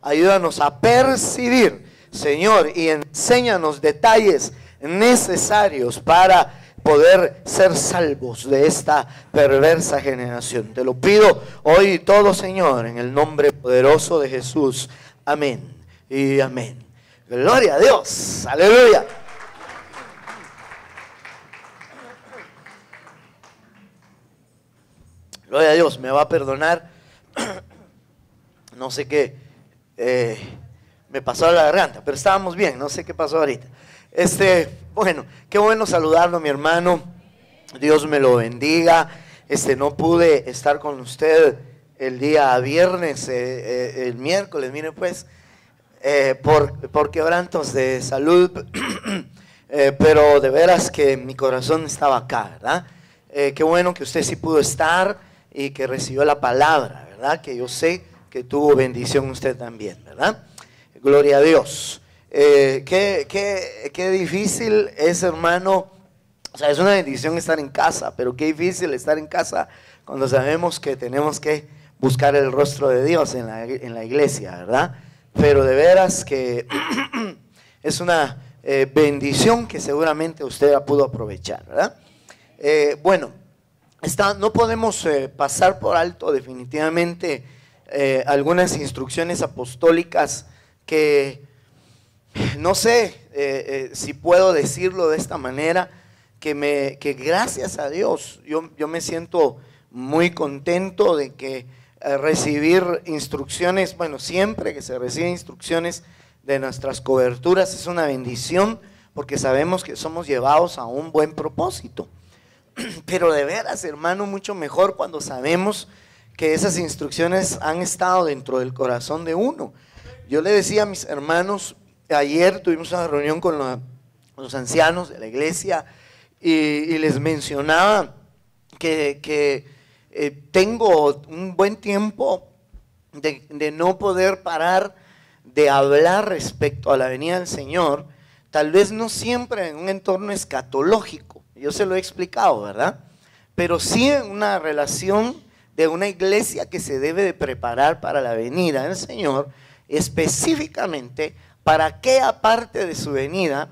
ayúdanos a percibir, Señor, y enséñanos detalles necesarios para poder ser salvos de esta perversa generación. Te lo pido hoy y todo, Señor, en el nombre poderoso de Jesús. Amén y amén. Gloria a Dios, aleluya. Gloria a Dios, me va a perdonar. No sé qué me pasó a la garganta, pero estábamos bien, no sé qué pasó ahorita. Bueno, qué bueno saludarlo, mi hermano. Dios me lo bendiga. No pude estar con usted el día viernes, el miércoles, mire pues, por quebrantos de salud, pero de veras que mi corazón estaba acá, ¿verdad? Qué bueno que usted sí pudo estar y que recibió la palabra, ¿verdad? Que yo sé que tuvo bendición usted también, ¿verdad? Gloria a Dios. Qué difícil es, hermano. O sea, es una bendición estar en casa, pero qué difícil estar en casa cuando sabemos que tenemos que buscar el rostro de Dios en la iglesia, ¿verdad? Pero de veras que es una bendición que seguramente usted la pudo aprovechar, ¿verdad? Bueno, no podemos pasar por alto definitivamente algunas instrucciones apostólicas que no sé si puedo decirlo de esta manera, que gracias a Dios yo me siento muy contento de que recibir instrucciones, bueno, siempre que se reciben instrucciones de nuestras coberturas es una bendición, porque sabemos que somos llevados a un buen propósito. Pero de veras, hermano, mucho mejor cuando sabemos que esas instrucciones han estado dentro del corazón de uno. Yo le decía a mis hermanos, ayer tuvimos una reunión con los ancianos de la iglesia y les mencionaba que tengo un buen tiempo de no poder parar de hablar respecto a la venida del Señor, tal vez no siempre en un entorno escatológico, yo se lo he explicado, ¿verdad? Pero sí en una relación de una iglesia que se debe de preparar para la venida del Señor, específicamente para aquella parte de su venida,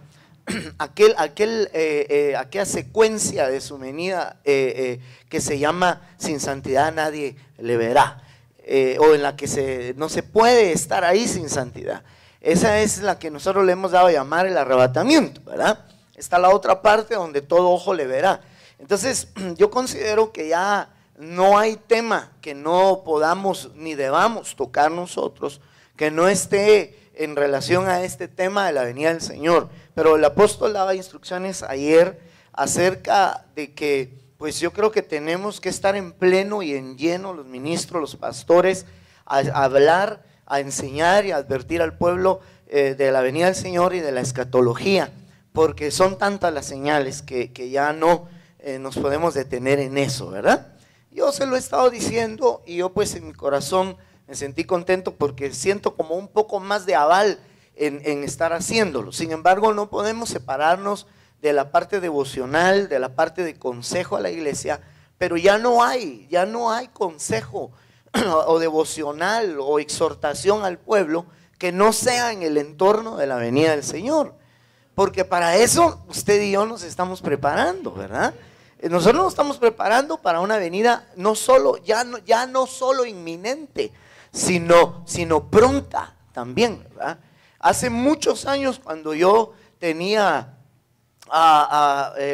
aquella secuencia de su venida que se llama sin santidad nadie le verá, o en la que no se puede estar ahí sin santidad. Esa es la que nosotros le hemos dado a llamar el arrebatamiento, ¿verdad? Está la otra parte donde todo ojo le verá. Entonces yo considero que ya no hay tema que no podamos ni debamos tocar nosotros que no esté en relación a este tema de la venida del Señor. Pero el apóstol daba instrucciones ayer acerca de que, pues yo creo que tenemos que estar en pleno y en lleno los ministros, los pastores, a hablar, a enseñar y a advertir al pueblo de la venida del Señor y de la escatología, porque son tantas las señales que ya no nos podemos detener en eso, ¿verdad? Yo se lo he estado diciendo y yo pues en mi corazón me sentí contento porque siento como un poco más de aval en estar haciéndolo. Sin embargo, no podemos separarnos de la parte devocional, de la parte de consejo a la iglesia, pero ya no hay consejo o devocional o exhortación al pueblo que no sea en el entorno de la venida del Señor, porque para eso usted y yo nos estamos preparando, ¿verdad? Nosotros nos estamos preparando para una venida ya no solo inminente, sino pronta también, ¿verdad? Hace muchos años, cuando yo tenía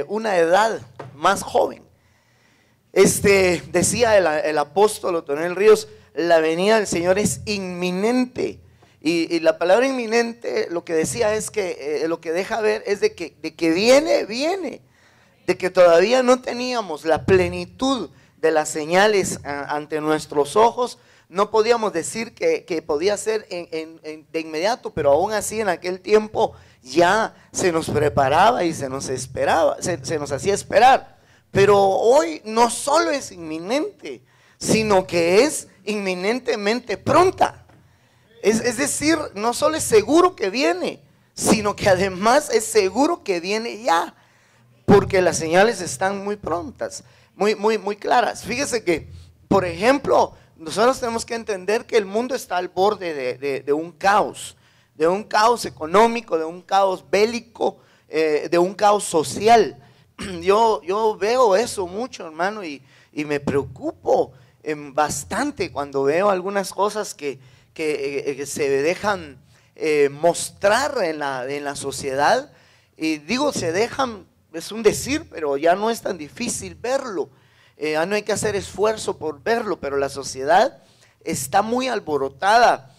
una edad más joven, decía el apóstol Otonel Ríos, la venida del Señor es inminente. Y la palabra inminente lo que decía es que lo que deja ver es de que viene, de que todavía no teníamos la plenitud de las señales ante nuestros ojos. No podíamos decir que podía ser de inmediato, pero aún así en aquel tiempo ya se nos preparaba y se nos esperaba, se nos hacía esperar. Pero hoy no solo es inminente, sino que es inminentemente pronta. Es decir, no solo es seguro que viene, sino que además es seguro que viene ya, porque las señales están muy prontas, muy claras. Fíjese que, por ejemplo, nosotros tenemos que entender que el mundo está al borde de un caos económico, de un caos bélico, de un caos social. Yo veo eso mucho, hermano, y me preocupo bastante cuando veo algunas cosas que se dejan mostrar en la sociedad. Y digo, se dejan, es un decir, pero ya no es tan difícil verlo. Ya no hay que hacer esfuerzo por verlo, pero la sociedad está muy alborotada.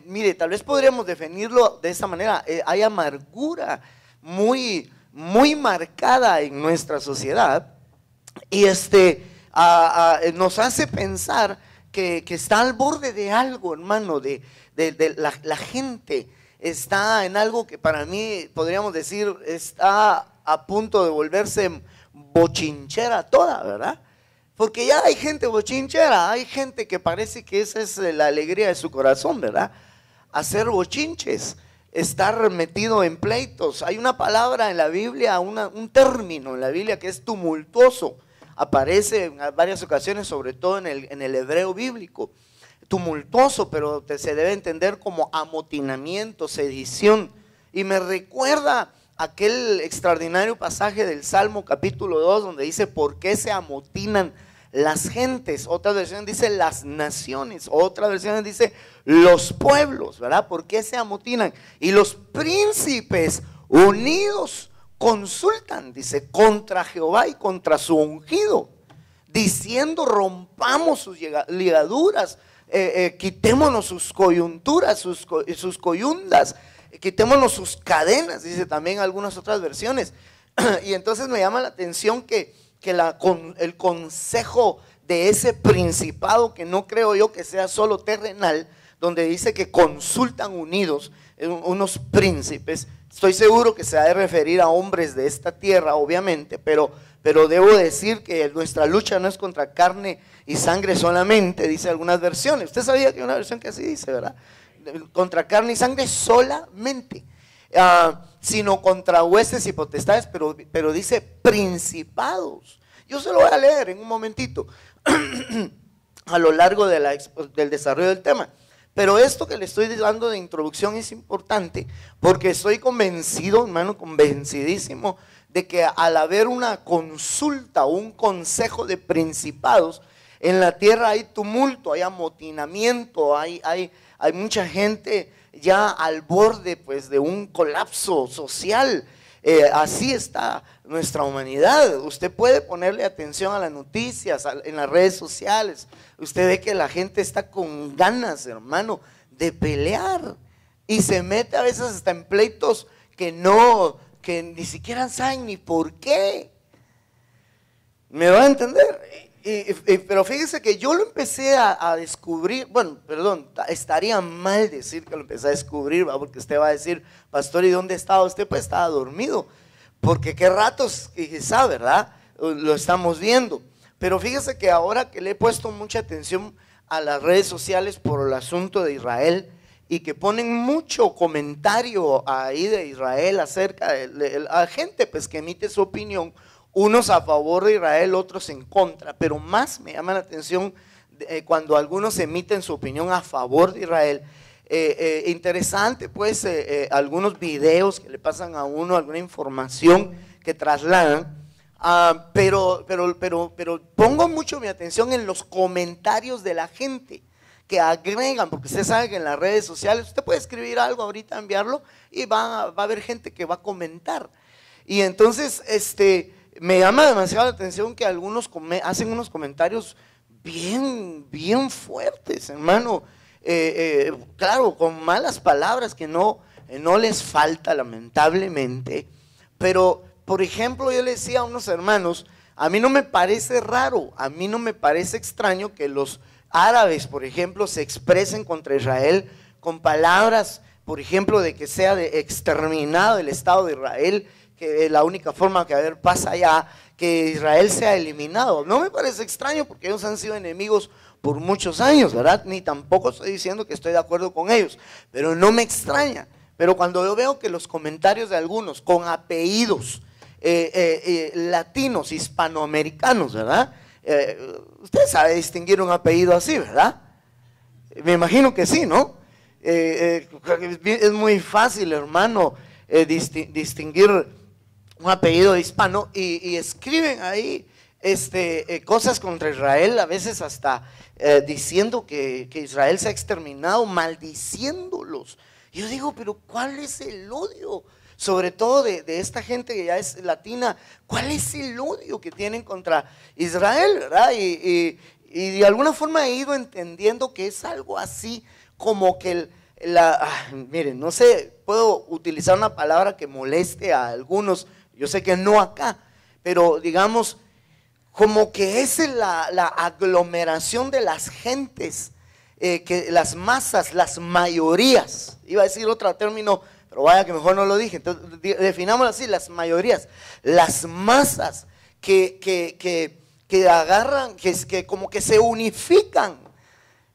Mire, tal vez podríamos definirlo de esta manera. Hay amargura muy marcada en nuestra sociedad, y nos hace pensar que está al borde de algo, hermano, de la gente está en algo que para mí podríamos decir está a punto de volverse bochinchera toda, ¿verdad? Porque ya hay gente bochinchera, hay gente que parece que esa es la alegría de su corazón, ¿verdad? Hacer bochinches, estar metido en pleitos. Hay una palabra en la Biblia, un término en la Biblia que es tumultuoso. Aparece en varias ocasiones, sobre todo en el hebreo bíblico. Tumultuoso, pero se debe entender como amotinamiento, sedición. Y me recuerda aquel extraordinario pasaje del Salmo capítulo 2 donde dice: ¿por qué se amotinan las gentes? Otra versión dice las naciones, otra versión dice los pueblos, ¿verdad? ¿Por qué se amotinan? Y los príncipes unidos consultan, dice, contra Jehová y contra su ungido, diciendo: rompamos sus ligaduras, quitémonos sus coyunturas, sus coyundas, quitémonos sus cadenas, dice también algunas otras versiones. Y entonces me llama la atención que el consejo de ese principado, que no creo yo que sea solo terrenal, donde dice que consultan unidos unos príncipes, estoy seguro que se ha de referir a hombres de esta tierra, obviamente, pero debo decir que nuestra lucha no es contra carne y sangre solamente, dice algunas versiones. Usted sabía que hay una versión que así dice, ¿verdad? Contra carne y sangre solamente, sino contra huestes y potestades, pero dice principados. Yo se lo voy a leer en un momentito a lo largo del desarrollo del tema. Pero esto que le estoy dando de introducción es importante, porque estoy convencido, hermano, convencidísimo, de que al haber una consulta o un consejo de principados, en la tierra hay tumulto, hay amotinamiento, hay mucha gente ya al borde, pues, de un colapso social. Así está nuestra humanidad. Usted puede ponerle atención a las noticias, en las redes sociales. Usted ve que la gente está con ganas, hermano, de pelear, y se mete a veces hasta en pleitos que ni siquiera saben ni por qué. ¿Me va a entender? Pero fíjese que yo lo empecé a descubrir. Bueno, perdón, estaría mal decir que lo empecé a descubrir, ¿va? Porque usted va a decir: pastor, ¿y dónde estaba usted? Pues estaba dormido, porque qué ratos, quizá, ¿verdad? Lo estamos viendo. Pero fíjese que ahora que le he puesto mucha atención a las redes sociales por el asunto de Israel, y que ponen mucho comentario ahí de Israel acerca de la gente, pues, que emite su opinión, unos a favor de Israel, otros en contra, pero más me llama la atención cuando algunos emiten su opinión a favor de Israel. Interesante, pues, algunos videos que le pasan a uno, alguna información que trasladan, pero pongo mucho mi atención en los comentarios de la gente que agregan, porque usted sabe que en las redes sociales usted puede escribir algo ahorita, enviarlo, y va a haber gente que va a comentar. Y entonces me llama demasiado la atención que algunos hacen unos comentarios bien fuertes, hermano, claro, con malas palabras que no les falta, lamentablemente. Pero, por ejemplo, yo le decía a unos hermanos: a mí no me parece raro, a mí no me parece extraño que los árabes, por ejemplo, se expresen contra Israel con palabras, por ejemplo, de que sea exterminado el Estado de Israel, que la única forma que haber paz allá, que Israel sea eliminado. No me parece extraño, porque ellos han sido enemigos por muchos años, ¿verdad? Ni tampoco estoy diciendo que estoy de acuerdo con ellos, pero no me extraña. Pero cuando yo veo que los comentarios de algunos con apellidos latinos, hispanoamericanos, ¿verdad? Usted sabe distinguir un apellido así, ¿verdad? Me imagino que sí, ¿no? Es muy fácil, hermano, distinguir un apellido hispano y escriben ahí cosas contra Israel, a veces hasta diciendo que Israel se ha exterminado, maldiciéndolos. Yo digo, pero ¿cuál es el odio? Sobre todo de esta gente que ya es latina, ¿cuál es el odio que tienen contra Israel, verdad? Y de alguna forma he ido entendiendo que es algo así como que miren, no sé, puedo utilizar una palabra que moleste a algunos, yo sé que no acá, pero digamos, como que es la aglomeración de las gentes, que las masas, las mayorías, iba a decir otro término, pero vaya que mejor no lo dije, entonces definámoslo así, las mayorías, las masas que agarran, que como que se unifican.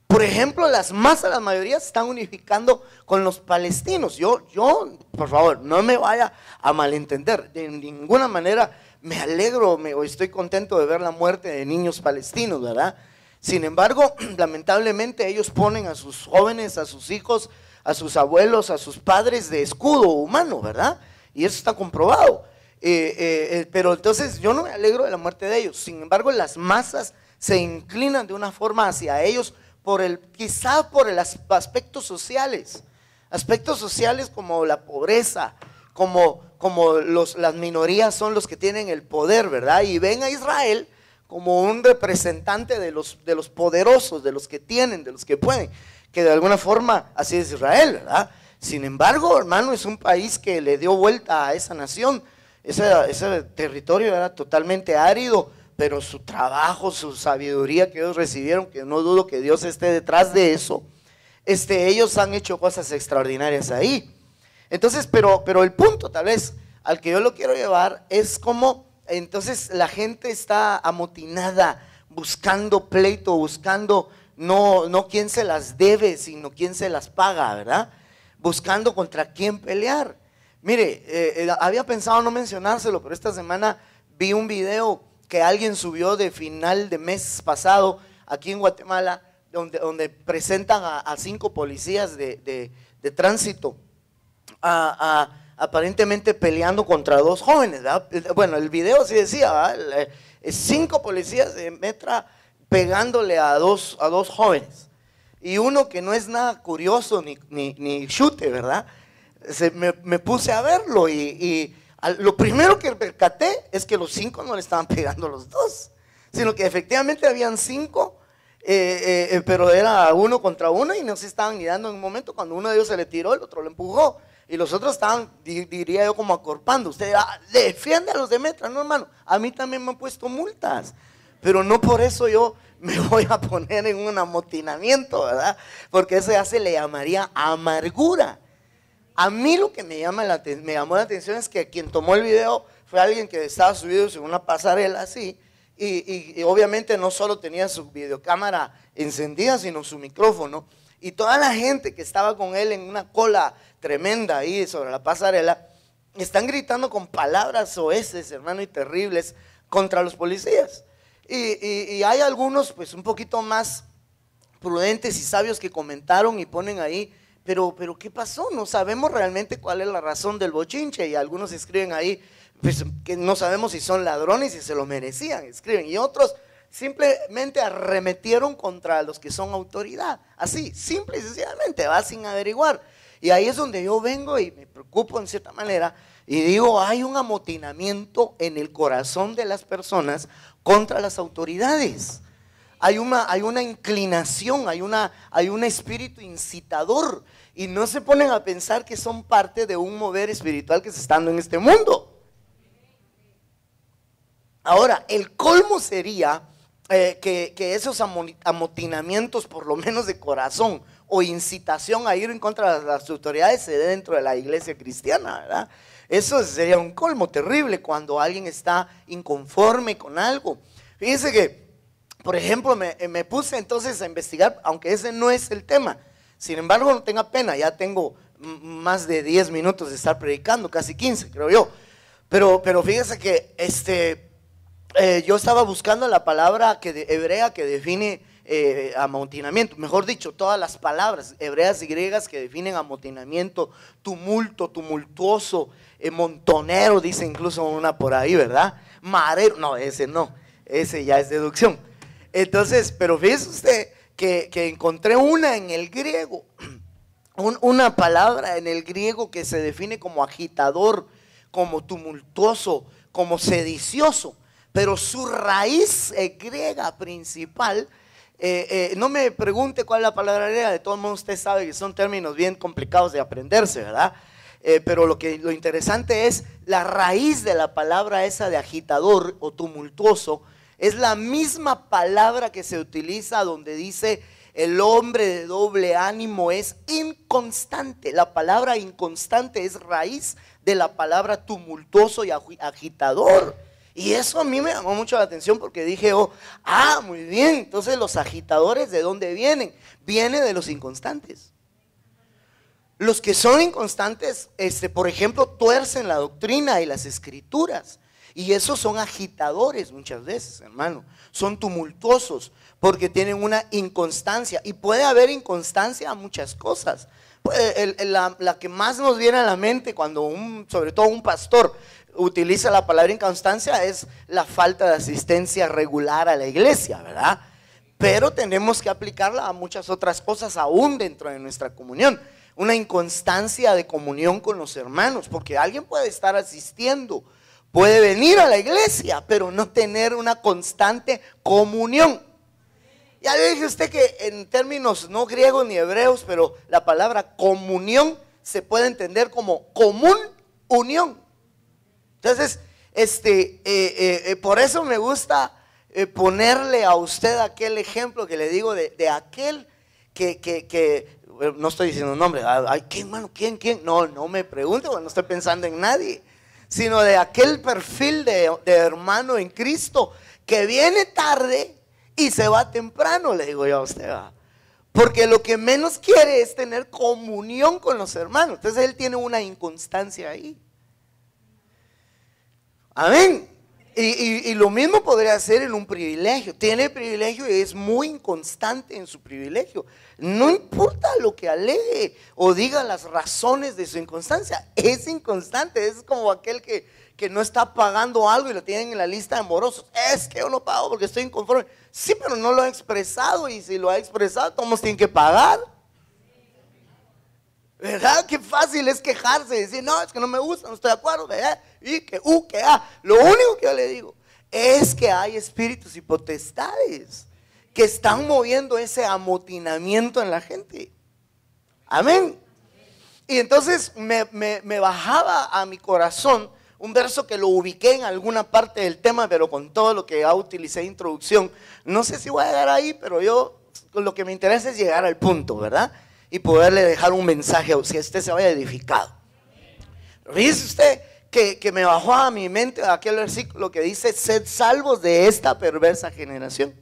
Por ejemplo, las masas, las mayorías se están unificando con los palestinos. Yo, por favor, no me vaya a malentender, de ninguna manera me alegro o estoy contento de ver la muerte de niños palestinos, ¿verdad? Sin embargo, lamentablemente ellos ponen a sus jóvenes, a sus hijos, a sus abuelos, a sus padres de escudo humano, ¿verdad? Y eso está comprobado. Pero entonces yo no me alegro de la muerte de ellos. Sin embargo, las masas se inclinan de una forma hacia ellos quizá por el aspectos sociales como la pobreza, como las minorías son los que tienen el poder, ¿verdad? Y ven a Israel como un representante de los poderosos, de los que tienen, de los que pueden, que de alguna forma así es Israel, ¿verdad? Sin embargo, hermano, es un país que le dio vuelta a esa nación. Ese territorio era totalmente árido, pero su trabajo, su sabiduría que ellos recibieron, que no dudo que Dios esté detrás de eso, ellos han hecho cosas extraordinarias ahí. Entonces, pero el punto tal vez al que yo lo quiero llevar es como entonces la gente está amotinada, buscando pleito, buscando no quién se las debe, sino quién se las paga, ¿verdad? Buscando contra quién pelear. Mire, había pensado no mencionárselo, pero esta semana vi un video que alguien subió de final de mes pasado aquí en Guatemala, donde presentan a 5 policías de tránsito aparentemente peleando contra 2 jóvenes, ¿verdad? Bueno, el video sí decía, ¿verdad? 5 policías de Metra pegándole a dos jóvenes, y uno que no es nada curioso ni chute, ¿verdad? Me puse a verlo y lo primero que percaté es que los 5 no le estaban pegando a los 2, sino que efectivamente habían 5, pero era 1 contra 1 y no se estaban ni dando en un momento. Cuando uno de ellos se le tiró, el otro lo empujó y los otros estaban, diría yo, como acorpando. Usted defiende a los de Metra. No, hermano, a mí también me han puesto multas, pero no por eso yo me voy a poner en un amotinamiento, ¿verdad? Porque eso ya se le llamaría amargura. A mí lo que me llamó la atención es que quien tomó el video fue alguien que estaba subido en una pasarela así, y obviamente no solo tenía su videocámara encendida, sino su micrófono, y toda la gente que estaba con él en una cola tremenda ahí sobre la pasarela, están gritando con palabras soeces, hermano, y terribles contra los policías. Y hay algunos pues un poquito más prudentes y sabios que comentaron y ponen ahí, pero ¿qué pasó? No sabemos realmente cuál es la razón del bochinche, y algunos escriben ahí pues, que no sabemos si son ladrones y se lo merecían, escriben, y otros simplemente arremetieron contra los que son autoridad, así, simple y sencillamente, va sin averiguar. Y ahí es donde yo vengo y me preocupo en cierta manera y digo, hay un amotinamiento en el corazón de las personas contra las autoridades. Hay una inclinación, hay un espíritu incitador, y no se ponen a pensar que son parte de un mover espiritual que se está dando en este mundo. Ahora, el colmo sería que esos amotinamientos, por lo menos de corazón, o incitación a ir en contra de las autoridades, se dé dentro de la iglesia cristiana, ¿verdad? Eso sería un colmo terrible cuando alguien está inconforme con algo. Fíjense que, por ejemplo, me puse entonces a investigar, aunque ese no es el tema. Sin embargo, no tenga pena, ya tengo más de 10 minutos de estar predicando, casi 15 creo yo. Pero fíjense que yo estaba buscando la palabra hebrea que define amotinamiento, mejor dicho, todas las palabras hebreas y griegas que definen amotinamiento, tumulto, tumultuoso, montonero, dice incluso una por ahí, ¿verdad? Marero, no, ese ya es deducción. Entonces, pero fíjese usted que encontré una en el griego, una palabra en el griego que se define como agitador, como tumultuoso, como sedicioso, pero su raíz griega principal, no me pregunte cuál es la palabra griega, de todos modos usted sabe que son términos bien complicados de aprenderse, ¿verdad? Pero lo interesante es la raíz de la palabra esa de agitador o tumultuoso, es la misma palabra que se utiliza donde dice el hombre de doble ánimo es inconstante. La palabra inconstante es raíz de la palabra tumultuoso y agitador. Y eso a mí me llamó mucho la atención porque dije, muy bien, entonces los agitadores, ¿de dónde vienen? Vienen de los inconstantes. Los que son inconstantes, por ejemplo, tuercen la doctrina y las escrituras. Y esos son agitadores muchas veces, hermano. Son tumultuosos porque tienen una inconstancia. Y puede haber inconstancia a muchas cosas. La que más nos viene a la mente cuando sobre todo un pastor utiliza la palabra inconstancia es la falta de asistencia regular a la iglesia, ¿verdad? Pero tenemos que aplicarla a muchas otras cosas aún dentro de nuestra comunión. Una inconstancia de comunión con los hermanos, porque alguien puede estar asistiendo, puede venir a la iglesia, pero no tener una constante comunión. Ya le dije a usted que en términos no griegos ni hebreos, pero la palabra comunión se puede entender como común unión. Entonces, por eso me gusta ponerle a usted aquel ejemplo que le digo de aquel que no estoy diciendo nombre, ¿quién, hermano? ¿Quién? No me pregunte, no estoy pensando en nadie, sino de aquel perfil de hermano en Cristo que viene tarde y se va temprano, le digo yo a usted, ¿va? Porque lo que menos quiere es tener comunión con los hermanos. Entonces él tiene una inconstancia ahí. Amén. Y lo mismo podría ser en un privilegio. Tiene privilegio y es muy inconstante en su privilegio. No importa lo que alegue o diga las razones de su inconstancia, es inconstante. Es como aquel que no está pagando algo y lo tienen en la lista de morosos. Es que yo no pago porque estoy inconforme. Sí, pero no lo ha expresado, y si lo ha expresado, todos tienen que pagar. ¿Verdad? Qué fácil es quejarse y decir, no, es que no me gusta, no estoy de acuerdo, ¿verdad? Y que lo único que yo le digo es que hay espíritus y potestades que están moviendo ese amotinamiento en la gente. Amén. Y entonces me bajaba a mi corazón un verso que lo ubiqué en alguna parte del tema, pero con todo lo que ya utilicé de introducción, no sé si voy a llegar ahí, pero yo lo que me interesa es llegar al punto, ¿verdad? Y poderle dejar un mensaje, si usted se vaya edificado. Fíjese usted que me bajó a mi mente aquel versículo que dice: sed salvos de esta perversa generación.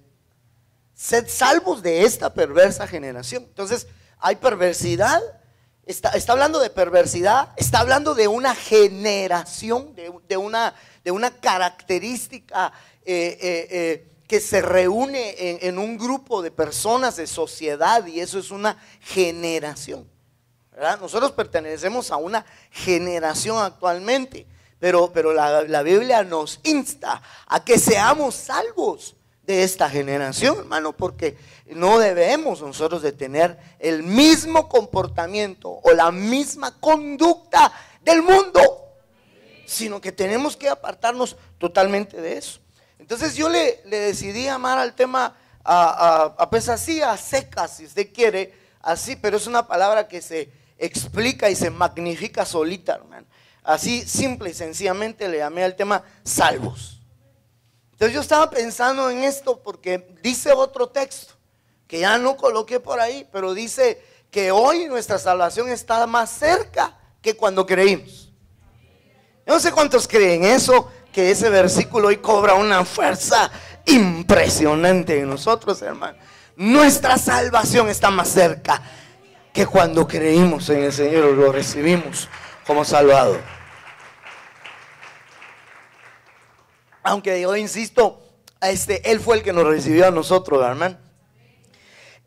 Sed salvos de esta perversa generación. Entonces hay perversidad, está hablando de perversidad, está hablando de una generación, de una característica que se reúne en un grupo de personas, de sociedad, y eso es una generación, ¿verdad? Nosotros pertenecemos a una generación actualmente, pero la Biblia nos insta a que seamos salvos de esta generación, hermano, porque no debemos nosotros de tener el mismo comportamiento o la misma conducta del mundo, sino que tenemos que apartarnos totalmente de eso. Entonces yo le decidí amar al tema pues así, a secas, si usted quiere, así, pero es una palabra que se explica y se magnifica solita, hermano. Así, simple y sencillamente le llamé al tema salvos. Entonces yo estaba pensando en esto porque dice otro texto que ya no coloqué por ahí, pero dice que hoy nuestra salvación está más cerca que cuando creímos. Yo no sé cuántos creen eso, que ese versículo hoy cobra una fuerza impresionante en nosotros, hermano. Nuestra salvación está más cerca que cuando creímos en el Señor, lo recibimos como Salvador. aunque yo insisto, Él fue el que nos recibió a nosotros, hermano.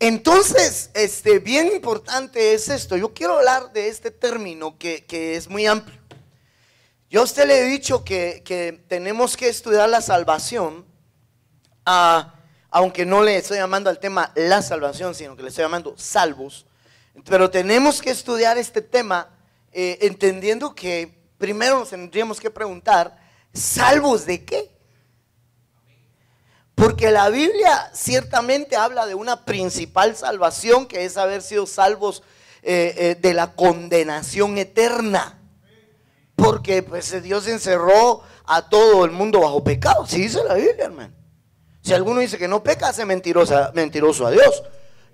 Entonces, bien importante es esto. Yo quiero hablar de este término que es muy amplio. Yo a usted le he dicho que tenemos que estudiar la salvación, aunque no le estoy llamando al tema la salvación, sino que le estoy llamando salvos. Pero tenemos que estudiar este tema entendiendo que primero nos tendríamos que preguntar, ¿salvos de qué? Porque la Biblia ciertamente habla de una principal salvación, que es haber sido salvos de la condenación eterna. Porque pues Dios encerró a todo el mundo bajo pecado. Así dice la Biblia, hermano. Si alguno dice que no peca, hace mentiroso a Dios.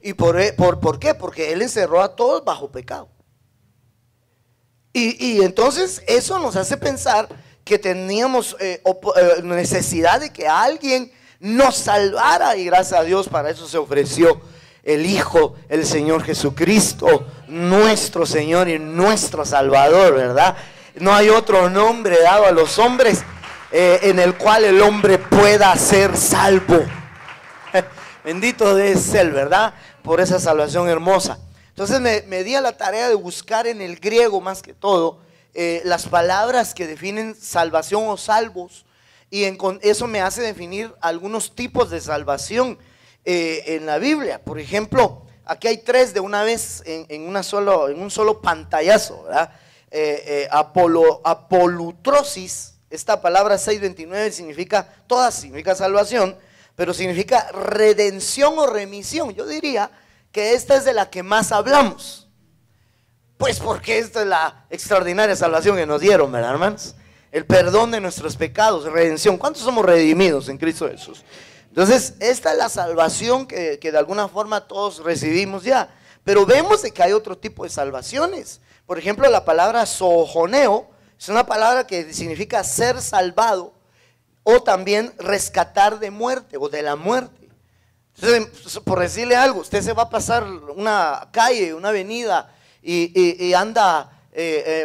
¿Y por qué? Porque Él encerró a todos bajo pecado. Y entonces eso nos hace pensar que teníamos necesidad de que alguien nos salvara, y gracias a Dios para eso se ofreció el Hijo, el Señor Jesucristo, nuestro Señor y nuestro Salvador, ¿verdad? No hay otro nombre dado a los hombres en el cual el hombre pueda ser salvo. Bendito es Él, ¿verdad? Por esa salvación hermosa. Entonces me di a la tarea de buscar en el griego más que todo las palabras que definen salvación o salvos. Y eso me hace definir algunos tipos de salvación en la Biblia. Por ejemplo, aquí hay tres de una vez en un solo pantallazo, ¿verdad? Apolutrosis, esta palabra 629 significa salvación, pero significa redención o remisión. Yo diría que esta es de la que más hablamos, pues porque esta es la extraordinaria salvación que nos dieron, ¿verdad, hermanos? El perdón de nuestros pecados, redención. ¿Cuántos somos redimidos en Cristo Jesús? Entonces, esta es la salvación que de alguna forma todos recibimos ya. Pero vemos de que hay otro tipo de salvaciones. Por ejemplo, la palabra sojoneo es una palabra que significa ser salvado o también rescatar de muerte o de la muerte. Entonces, por decirle algo, usted se va a pasar una calle, una avenida y anda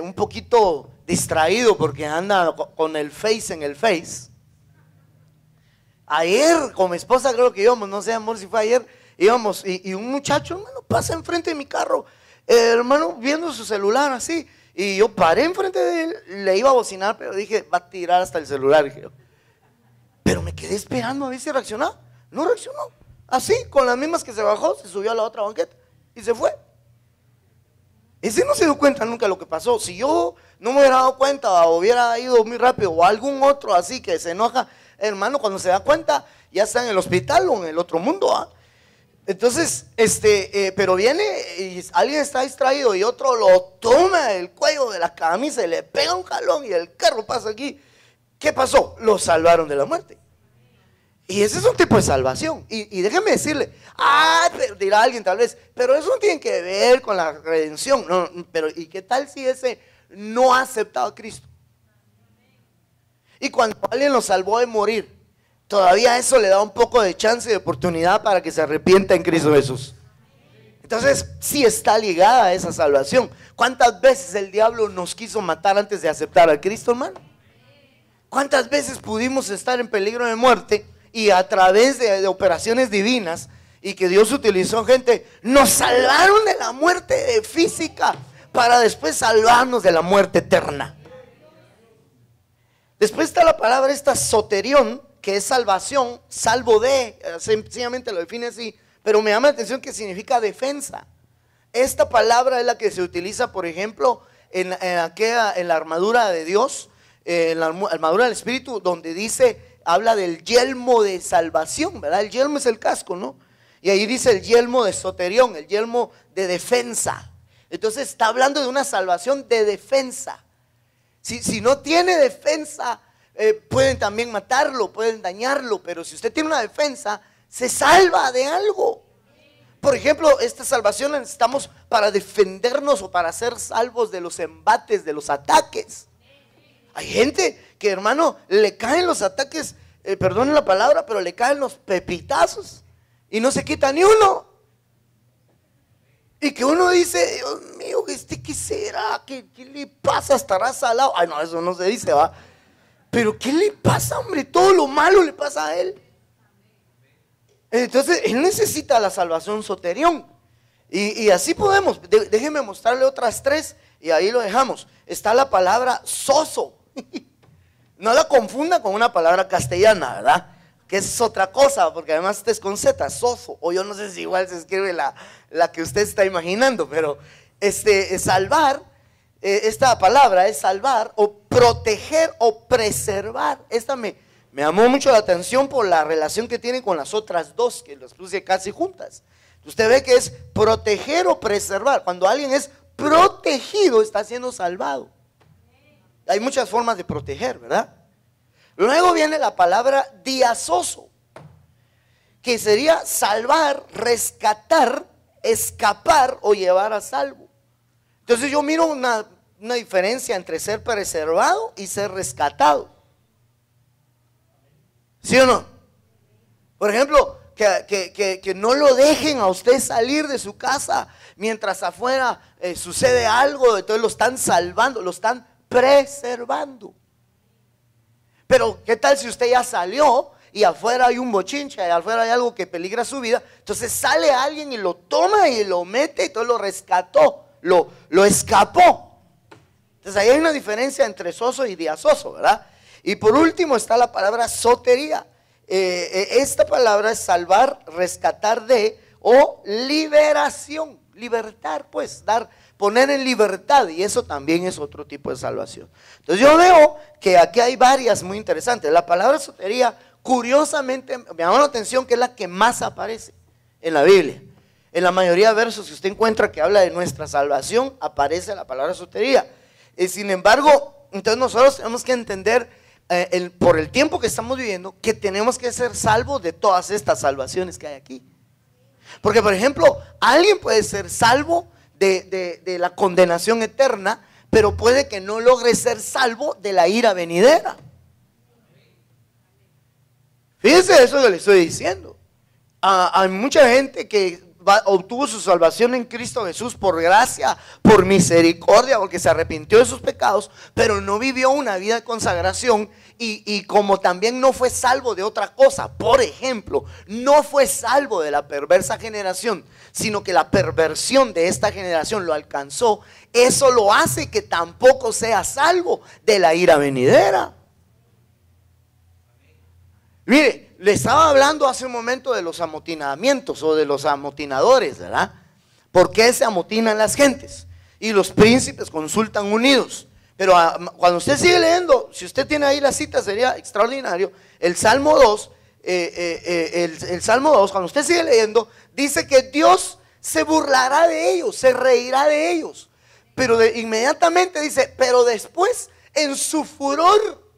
un poquito distraído porque anda con el Face en el Face. Ayer con mi esposa creo que íbamos, no sé amor si fue ayer, íbamos y un muchacho, hermano, pasa enfrente de mi carro, hermano, viendo su celular así, y yo paré enfrente de él, le iba a bocinar, pero dije, va a tirar hasta el celular, dije yo. Pero me quedé esperando a ver si reaccionaba. No reaccionó, así, con las mismas que se bajó, se subió a la otra banqueta y se fue. Ese no se dio cuenta nunca de lo que pasó. Si yo no me hubiera dado cuenta o hubiera ido muy rápido, o algún otro así que se enoja, hermano, cuando se da cuenta ya está en el hospital o en el otro mundo, ¿ah? Entonces, pero viene y alguien está distraído y otro lo toma del cuello de la camisa y le pega un jalón y el carro pasa aquí. ¿Qué pasó? Lo salvaron de la muerte. Y ese es un tipo de salvación. Y déjeme decirle, pero dirá alguien tal vez, pero eso no tiene que ver con la redención. No, pero ¿y qué tal si ese no ha aceptado a Cristo? Y cuando alguien lo salvó de morir, todavía eso le da un poco de chance y de oportunidad para que se arrepienta en Cristo Jesús. Entonces, sí está ligada a esa salvación. ¿Cuántas veces el diablo nos quiso matar antes de aceptar a Cristo, hermano? ¿Cuántas veces pudimos estar en peligro de muerte y a través de operaciones divinas y que Dios utilizó gente, nos salvaron de la muerte física para después salvarnos de la muerte eterna? Después está la palabra esta soterión, que es salvación, salvo de, sencillamente lo define así, pero me llama la atención que significa defensa. Esta palabra es la que se utiliza, por ejemplo, en la armadura de Dios, en la armadura del Espíritu, donde habla del yelmo de salvación, ¿verdad? El yelmo es el casco, ¿no? Y ahí dice el yelmo de soterión, el yelmo de defensa. Entonces está hablando de una salvación de defensa. Si no tiene defensa, pueden también matarlo, pueden dañarlo, pero si usted tiene una defensa, se salva de algo. Por ejemplo, esta salvación la necesitamos para defendernos o para ser salvos de los embates, de los ataques. Hay gente que, hermano, le caen los ataques, perdonen la palabra, pero le caen los pepitazos y no se quita ni uno. Y que uno dice, Dios mío, ¿qué será? ¿Qué le pasa? ¿Estará salado? Ay, no, eso no se dice, va. pero ¿qué le pasa, hombre? Todo lo malo le pasa a él. Entonces, él necesita la salvación soterión. Y así podemos. Déjenme mostrarle otras 3 y ahí lo dejamos. Está la palabra soso. No la confunda con una palabra castellana, ¿verdad? Que es otra cosa, porque además este es con Z, soso. O yo no sé si igual se escribe la que usted está imaginando, pero salvar, esta palabra es salvar o proteger o preservar. Esta me llamó mucho la atención por la relación que tiene con las otras 2, que las puse casi juntas. Usted ve que es proteger o preservar. Cuando alguien es protegido, está siendo salvado. Hay muchas formas de proteger, ¿verdad? Luego viene la palabra diazoso, que sería salvar, rescatar, escapar o llevar a salvo. Entonces yo miro una diferencia entre ser preservado y ser rescatado. ¿Sí o no? Por ejemplo, que no lo dejen a usted salir de su casa mientras afuera sucede algo, entonces lo están salvando, lo están preservando. Pero ¿qué tal si usted ya salió y afuera hay un bochinche, y afuera hay algo que peligra su vida? Entonces sale alguien y lo toma y lo mete y entonces lo rescató, lo escapó. Entonces ahí hay una diferencia entre soso y diazoso, ¿verdad? Y por último está la palabra sotería. Esta palabra es salvar, rescatar de o liberación, libertar, pues, poner en libertad, y eso también es otro tipo de salvación. Entonces yo veo que aquí hay varias muy interesantes. La palabra sotería, curiosamente, me llama la atención que es la que más aparece en la Biblia. En la mayoría de versos que usted encuentra que habla de nuestra salvación, aparece la palabra sotería. Sin embargo, entonces nosotros tenemos que entender por el tiempo que estamos viviendo, que tenemos que ser salvos de todas estas salvaciones que hay aquí. Porque por ejemplo, alguien puede ser salvo de la condenación eterna, pero puede que no logre ser salvo de la ira venidera. Fíjense eso que le estoy diciendo. Hay mucha gente que obtuvo su salvación en Cristo Jesús por gracia, por misericordia, porque se arrepintió de sus pecados, pero no vivió una vida de consagración y como también no fue salvo de otra cosa. Por ejemplo, no fue salvo de la perversa generación, sino que la perversión de esta generación lo alcanzó. Eso lo hace que tampoco sea salvo de la ira venidera. Mire, le estaba hablando hace un momento de los amotinamientos o de los amotinadores, ¿verdad? ¿Por qué se amotinan las gentes? Y los príncipes consultan unidos. Pero cuando usted sigue leyendo, si usted tiene ahí la cita, sería extraordinario. El Salmo 2, el Salmo 2, cuando usted sigue leyendo, dice que Dios se burlará de ellos, se reirá de ellos. Pero inmediatamente dice, pero después en su furor,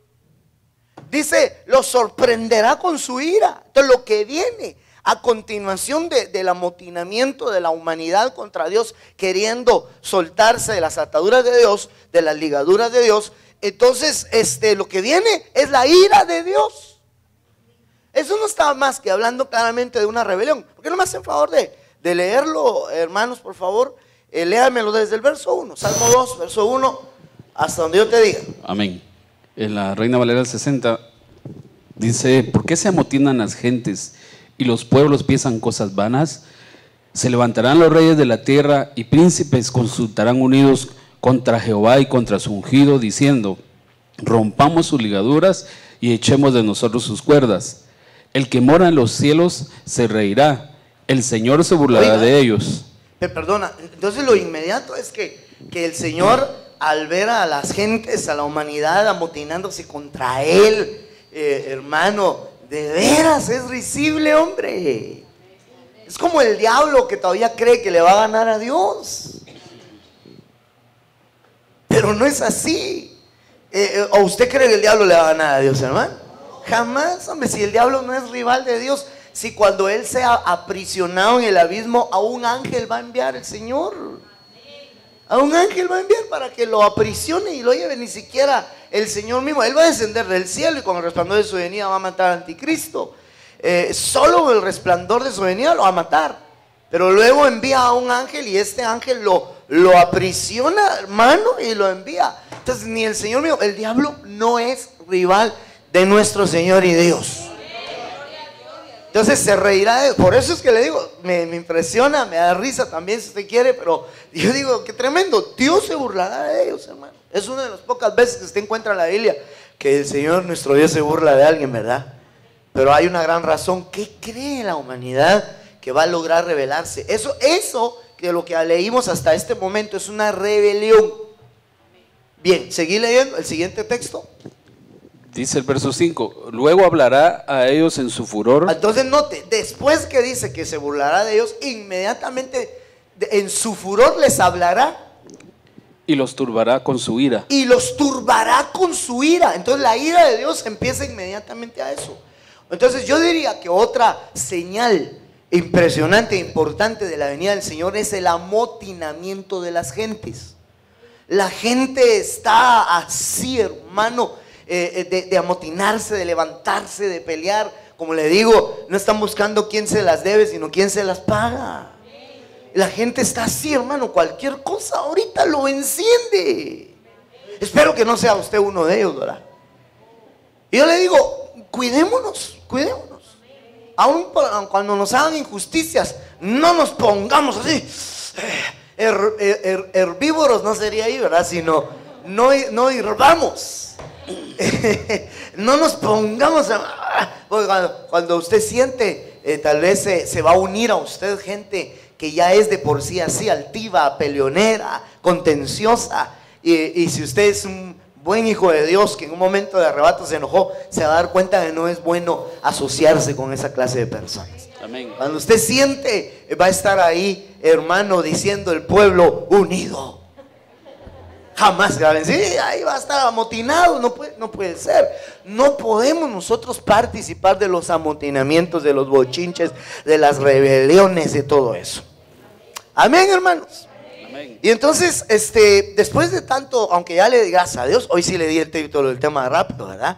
dice, lo sorprenderá con su ira. Entonces lo que viene a continuación del amotinamiento de la humanidad contra Dios, queriendo soltarse de las ataduras de Dios, de las ligaduras de Dios, entonces lo que viene es la ira de Dios. Eso no está más que hablando claramente de una rebelión. ¿Por qué no me hacen favor de leerlo, hermanos, por favor? Léamelo desde el verso 1, Salmo 2, verso 1, hasta donde yo te diga. Amén. En la Reina Valera 60 dice: ¿por qué se amotinan las gentes y los pueblos piensan cosas vanas? Se levantarán los reyes de la tierra y príncipes consultarán unidos contra Jehová y contra su ungido, diciendo: rompamos sus ligaduras y echemos de nosotros sus cuerdas. El que mora en los cielos se reirá, el Señor se burlará de ellos. Perdona, entonces lo inmediato es que el Señor, al ver a las gentes, a la humanidad amotinándose contra Él, hermano, de veras es risible, hombre. Es como el diablo que todavía cree que le va a ganar a Dios. Pero no es así. ¿O usted cree que el diablo le va a ganar a Dios, hermano? Jamás, hombre. Si el diablo no es rival de Dios, si cuando él sea aprisionado en el abismo, a un ángel va a enviar el Señor. A un ángel va a enviar para que lo aprisione y lo lleve. Ni siquiera el Señor mismo. Él va a descender del cielo y con el resplandor de su venida va a matar al anticristo. Solo el resplandor de su venida lo va a matar. Pero luego envía a un ángel y este ángel lo aprisiona, hermano, y lo envía. Entonces Entonces ni el Señor mío, el diablo no es rival de nuestro Señor y Dios. Entonces se reirá de, por eso es que le digo, me impresiona, me da risa también si usted quiere, pero yo digo, qué tremendo, Dios se burlará de ellos, hermano. Es una de las pocas veces que usted encuentra en la Biblia que el Señor, nuestro Dios, se burla de alguien, ¿verdad? Pero hay una gran razón. ¿Qué cree la humanidad que va a lograr rebelarse? Eso que lo que leímos hasta este momento es una rebelión. Bien, seguí leyendo el siguiente texto. Dice el verso 5, luego hablará a ellos en su furor. Entonces note, después que dice que se burlará de ellos, inmediatamente en su furor les hablará. Y los turbará con su ira. Y los turbará con su ira. Entonces la ira de Dios empieza inmediatamente a eso. Entonces yo diría que otra señal impresionante e importante de la venida del Señor es el amotinamiento de las gentes. La gente está así, hermano, de amotinarse, de levantarse, de pelear. Como le digo, no están buscando quién se las debe, sino quién se las paga. La gente está así, hermano, cualquier cosa ahorita lo enciende. Espero que no sea usted uno de ellos, ¿verdad? Y yo le digo, cuidémonos. Aún cuando nos hagan injusticias, no nos pongamos así, herbívoros no sería ahí, ¿verdad? Sino no hirvamos. No nos pongamos cuando usted siente, tal vez se va a unir a usted gente que ya es de por sí así, altiva, peleonera, contenciosa, y si usted es un buen hijo de Dios que en un momento de arrebato se enojó, se va a dar cuenta que no es bueno asociarse con esa clase de personas. Amén. Cuando usted siente, va a estar ahí, hermano, diciendo el pueblo unido. Jamás se va a decir, ahí va a estar amotinado, no puede ser. No podemos nosotros participar de los amotinamientos, de los bochinches, de las rebeliones, de todo eso. Amén, hermanos. Amén. Y entonces, después de tanto, aunque ya le di gracias a Dios, hoy sí le di el título del tema rápido, ¿verdad?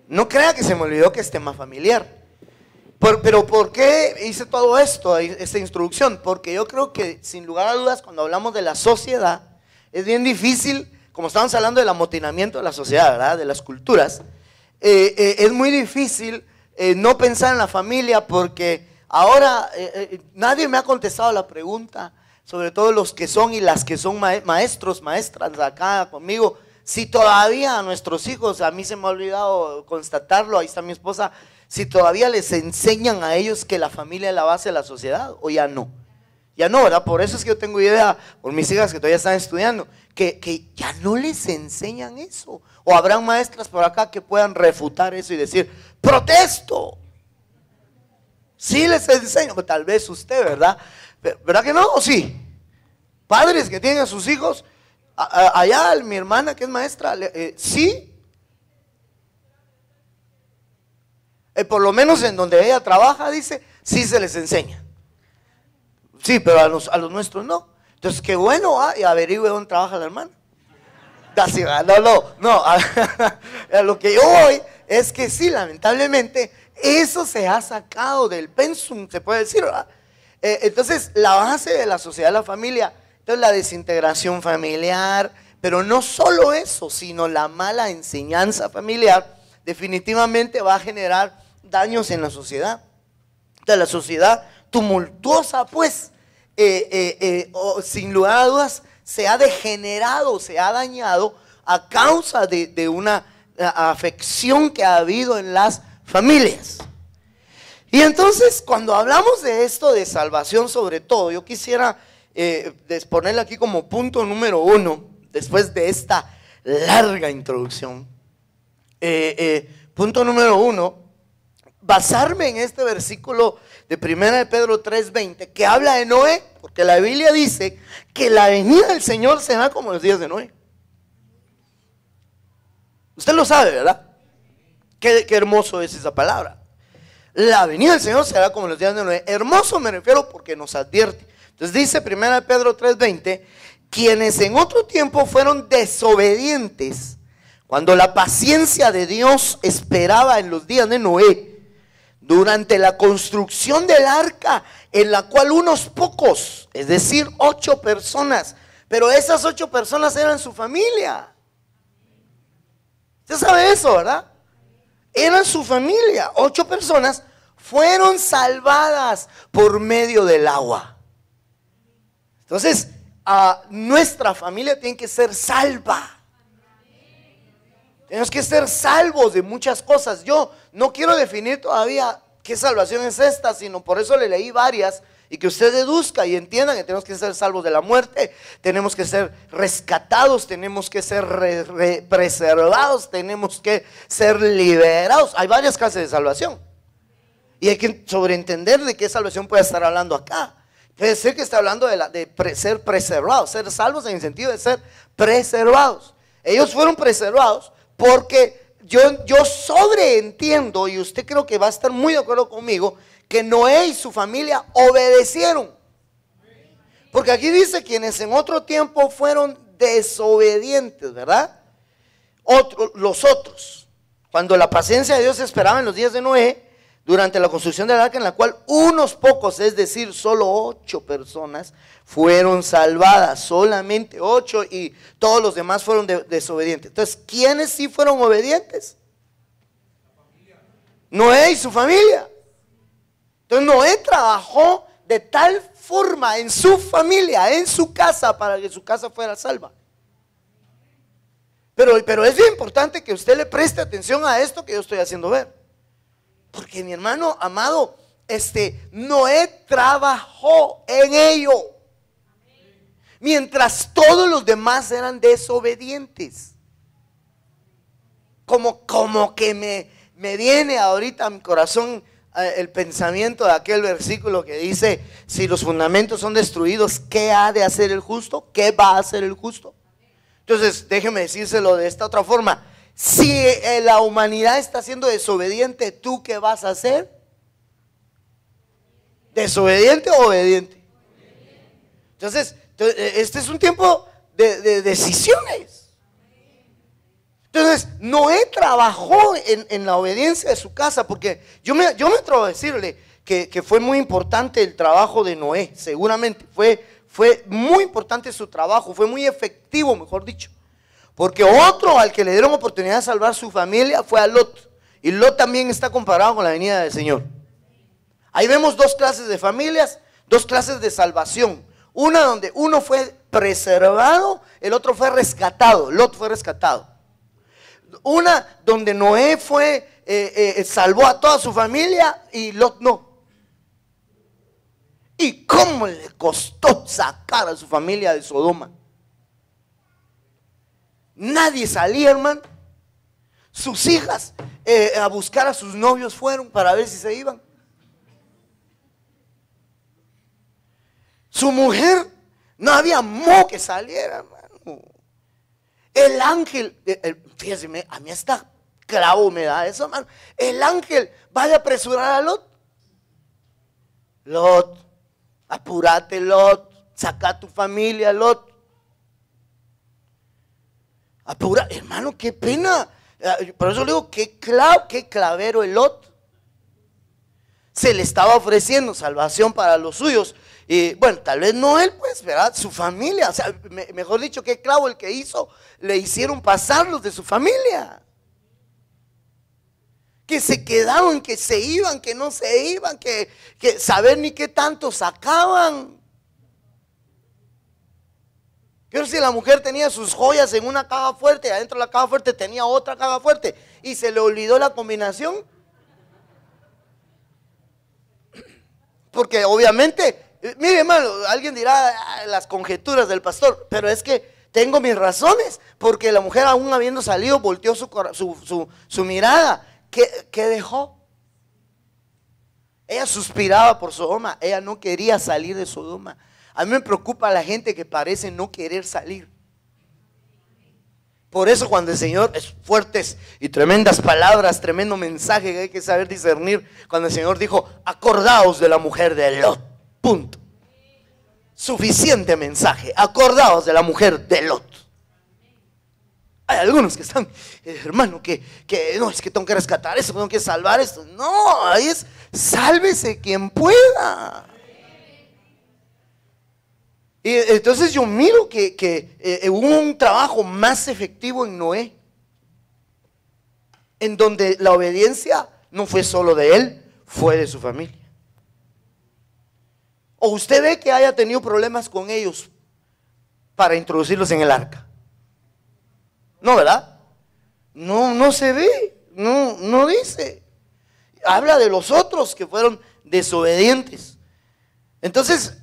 No crea que se me olvidó que es tema familiar. Pero ¿por qué hice todo esto, esta introducción? Porque yo creo que sin lugar a dudas cuando hablamos de la sociedad, es bien difícil, como estábamos hablando del amotinamiento de la sociedad, ¿verdad? De las culturas, es muy difícil no pensar en la familia porque ahora nadie me ha contestado la pregunta, sobre todo los que son y las que son maestros, maestras acá conmigo, si todavía a nuestros hijos, a mí se me ha olvidado constatarlo, ahí está mi esposa, si todavía les enseñan a ellos que la familia es la base de la sociedad o ya no. Ya no, ¿verdad? Por eso es que yo tengo idea, por mis hijas que todavía están estudiando, que ya no les enseñan eso. O habrán maestras por acá que puedan refutar eso y decir, ¡protesto! Sí les enseño, pero tal vez usted, ¿verdad? ¿Verdad que no? ¿O sí? Padres que tienen a sus hijos, allá mi hermana que es maestra, ¿sí? Por lo menos en donde ella trabaja, dice, sí se les enseña. Sí, pero a los nuestros no. Entonces, qué bueno, y averigüe dónde trabaja la hermana. Así, no. A lo que yo voy es que sí, lamentablemente, eso se ha sacado del pensum, se puede decir, ¿verdad? Entonces, la base de la sociedad es la familia. Entonces, la desintegración familiar, pero no solo eso, sino la mala enseñanza familiar, definitivamente va a generar daños en la sociedad. Entonces, la sociedad tumultuosa, pues, sin lugar a dudas, se ha degenerado, se ha dañado a causa de una afección que ha habido en las familias. Y entonces, cuando hablamos de esto de salvación, sobre todo, yo quisiera ponerle aquí como punto número 1, después de esta larga introducción. Punto número 1, basarme en este versículo de 1 Pedro 3:20 que habla de Noé, porque la Biblia dice que la venida del Señor será como los días de Noé. Usted lo sabe, ¿verdad? Qué hermoso es esa palabra. La venida del Señor será como los días de Noé. Hermoso me refiero porque nos advierte. Entonces dice 1 Pedro 3:20, quienes en otro tiempo fueron desobedientes, cuando la paciencia de Dios esperaba en los días de Noé, durante la construcción del arca, en la cual unos pocos, es decir, 8 personas, pero esas 8 personas eran su familia. Usted sabe eso, ¿verdad? Eran su familia. 8 personas fueron salvadas por medio del agua. Entonces, nuestra familia tiene que ser salva. Tenemos que ser salvos de muchas cosas. Yo no quiero definir todavía qué salvación es esta, sino por eso le leí varias, y que usted deduzca y entienda que tenemos que ser salvos de la muerte, tenemos que ser rescatados, tenemos que ser preservados, tenemos que ser liberados. Hay varias clases de salvación, y hay que sobreentender de qué salvación puede estar hablando acá. Puede ser que está hablando de ser preservados, ser salvos en el sentido de ser preservados. Ellos fueron preservados porque yo sobreentiendo, y usted creo que va a estar muy de acuerdo conmigo, que Noé y su familia obedecieron. Porque aquí dice quienes en otro tiempo fueron desobedientes, ¿verdad? Los otros, cuando la paciencia de Dios esperaba en los días de Noé, durante la construcción del arca, en la cual unos pocos, es decir, solo 8 personas fueron salvadas, solamente 8, y todos los demás fueron desobedientes. Entonces, ¿quiénes sí fueron obedientes? Noé y su familia. Entonces Noé trabajó de tal forma en su familia, en su casa, para que su casa fuera salva. Pero es bien importante que usted le preste atención a esto que yo estoy haciendo ver. Porque mi hermano amado, Noé trabajó en ello, mientras todos los demás eran desobedientes. Como que me viene ahorita a mi corazón el pensamiento de aquel versículo que dice: si los fundamentos son destruidos, ¿qué ha de hacer el justo? ¿Qué va a hacer el justo? Entonces déjeme decírselo de esta otra forma: si la humanidad está siendo desobediente, ¿tú qué vas a hacer? ¿Desobediente o obediente? Entonces este es un tiempo de decisiones. Entonces Noé trabajó en la obediencia de su casa, porque yo me atrevo a decirle que fue muy importante el trabajo de Noé. Seguramente fue muy importante su trabajo, fue muy efectivo, mejor dicho, porque otro al que le dieron oportunidad de salvar su familia fue a Lot, y Lot también está comparado con la venida del Señor. Ahí vemos 2 clases de familias, 2 clases de salvación. Una donde uno fue preservado, el otro fue rescatado. Lot fue rescatado. Una donde Noé salvó a toda su familia y Lot no. ¿Y cómo le costó sacar a su familia de Sodoma? Nadie salía, hermano. Sus hijas a buscar a sus novios fueron para ver si se iban. Su mujer, no había modo que saliera, hermano. El ángel, fíjese, a mí hasta clavo me da eso, hermano. El ángel vaya a apresurar a Lot. Lot, apúrate, Lot, saca a tu familia, Lot. Apura, hermano, qué pena. Por eso le digo, qué clavero el Lot. Se le estaba ofreciendo salvación para los suyos. Y bueno, tal vez no él, pues, ¿verdad? Su familia, o sea, mejor dicho, qué clavo el que hizo. Le hicieron pasar los de su familia, que se quedaban, que se iban, que no se iban, que saber ni qué tanto sacaban. Pero si la mujer tenía sus joyas en una caja fuerte, adentro de la caja fuerte tenía otra caja fuerte, y se le olvidó la combinación, porque obviamente, mire, hermano, alguien dirá las conjeturas del pastor, pero es que tengo mis razones, porque la mujer, aún habiendo salido, volteó su mirada. ¿Qué dejó? Ella suspiraba por Sodoma, ella no quería salir de Sodoma. A mí me preocupa la gente que parece no querer salir. Por eso cuando el Señor, es fuertes y tremendas palabras, tremendo mensaje que hay que saber discernir, cuando el Señor dijo: acordaos de la mujer de Lot, punto. Suficiente mensaje, acordaos de la mujer de Lot. Hay algunos que están, hermano, que no, es que tengo que rescatar eso, tengo que salvar esto. No, ahí es, sálvese quien pueda. Y entonces yo miro que hubo un trabajo más efectivo en Noé. en donde la obediencia no fue solo de él, fue de su familia. ¿O usted ve que haya tenido problemas con ellos para introducirlos en el arca? No, ¿verdad? No, no se ve, no dice. Habla de los otros que fueron desobedientes. Entonces,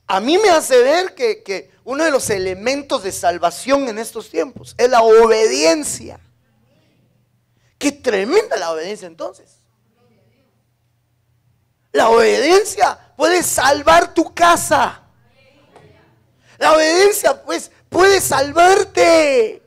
a mí me hace ver que uno de los elementos de salvación en estos tiempos es la obediencia. Qué tremenda la obediencia entonces. La obediencia puede salvar tu casa. La obediencia pues puede salvarte.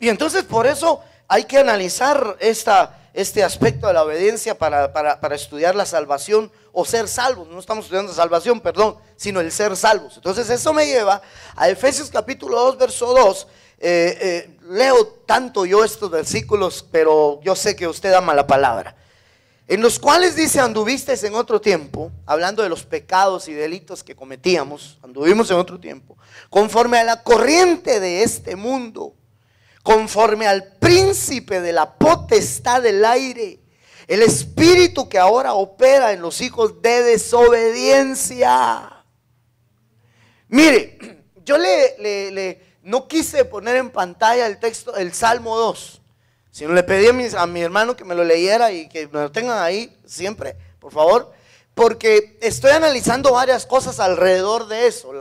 Y entonces por eso hay que analizar este aspecto de la obediencia para estudiar la salvación o ser salvos. No estamos estudiando salvación, perdón, sino el ser salvos. Entonces eso me lleva a Efesios capítulo 2, verso 2. Leo tanto yo estos versículos, pero yo sé que usted ama la palabra. En los cuales dice: anduvisteis en otro tiempo, hablando de los pecados y delitos que cometíamos, anduvimos en otro tiempo, conforme a la corriente de este mundo, conforme al príncipe de la potestad del aire, el espíritu que ahora opera en los hijos de desobediencia. Mire, yo no quise poner en pantalla el texto, el Salmo 2, sino le pedí a mi hermano que me lo leyera y que me lo tengan ahí siempre, por favor, porque estoy analizando varias cosas alrededor de eso,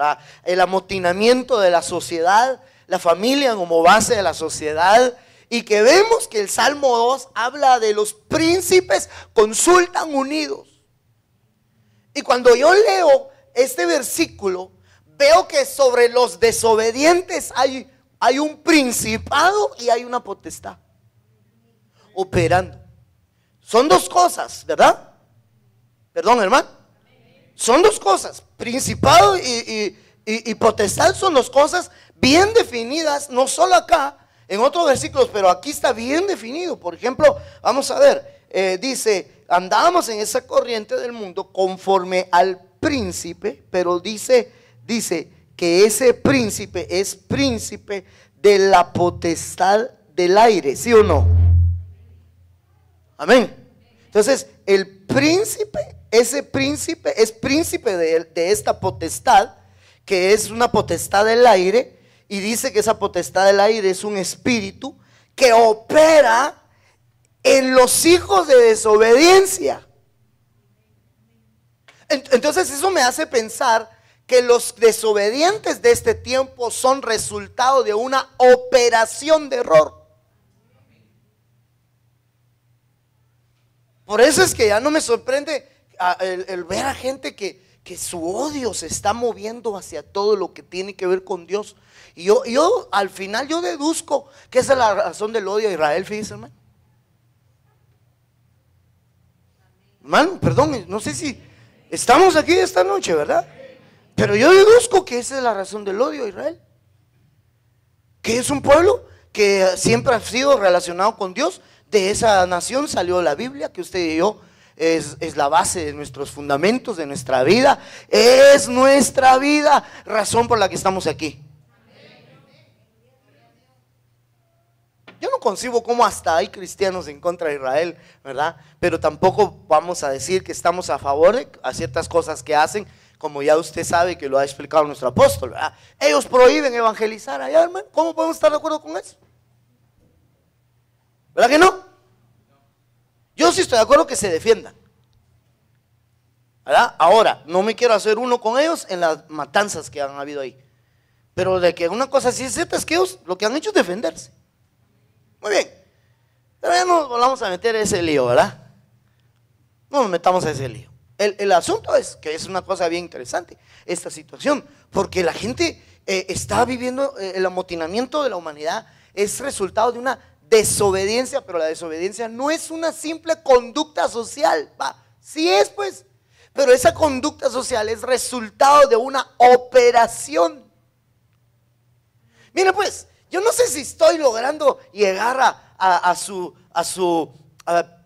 el amotinamiento de la sociedad, la familia como base de la sociedad, y que vemos que el Salmo 2 habla de los príncipes consultan unidos. Y cuando yo leo este versículo, veo que sobre los desobedientes hay un principado y hay una potestad operando. Son dos cosas, ¿verdad? Perdón, hermano. Son dos cosas. Principado y potestad son dos cosas bien definidas, no solo acá, en otros versículos, pero aquí está bien definido. Por ejemplo, vamos a ver, dice: andábamos en esa corriente del mundo conforme al príncipe, pero dice que ese príncipe es príncipe de la potestad del aire, ¿sí o no? Amén. Entonces, el príncipe, ese príncipe es príncipe de esta potestad, que es una potestad del aire, y dice que esa potestad del aire es un espíritu que opera en los hijos de desobediencia. Entonces eso me hace pensar que los desobedientes de este tiempo son resultado de una operación de error. Por eso es que ya no me sorprende el ver a gente que su odio se está moviendo hacia todo lo que tiene que ver con Dios. Y yo al final yo deduzco que esa es la razón del odio a Israel, fíjese, hermano. Hermano, perdón, no sé si estamos aquí esta noche, ¿verdad? Pero yo deduzco que esa es la razón del odio a Israel. Que es un pueblo que siempre ha sido relacionado con Dios. De esa nación salió la Biblia, que usted y yo es la base de nuestros fundamentos, de nuestra vida. Es nuestra vida, razón por la que estamos aquí. Yo no concibo cómo hasta hay cristianos en contra de Israel, ¿verdad? Pero tampoco vamos a decir que estamos a favor de ciertas cosas que hacen, como ya usted sabe que lo ha explicado nuestro apóstol, ¿verdad? Ellos prohíben evangelizar allá, hermano. ¿Cómo podemos estar de acuerdo con eso? ¿Verdad que no? Yo sí estoy de acuerdo que se defiendan, ¿verdad? Ahora, no me quiero hacer uno con ellos en las matanzas que han habido ahí. Pero de que una cosa sí es cierta es que ellos lo que han hecho es defenderse. Muy bien. Pero ya no vamos a meter ese lío, ¿verdad? No nos metamos a ese lío. El asunto es que es una cosa bien interesante esta situación, porque la gente está viviendo el amotinamiento de la humanidad, es resultado de una desobediencia, pero la desobediencia no es una simple conducta social, sí es pues, pero esa conducta social es resultado de una operación. Mira pues, yo no sé si estoy logrando llegar a su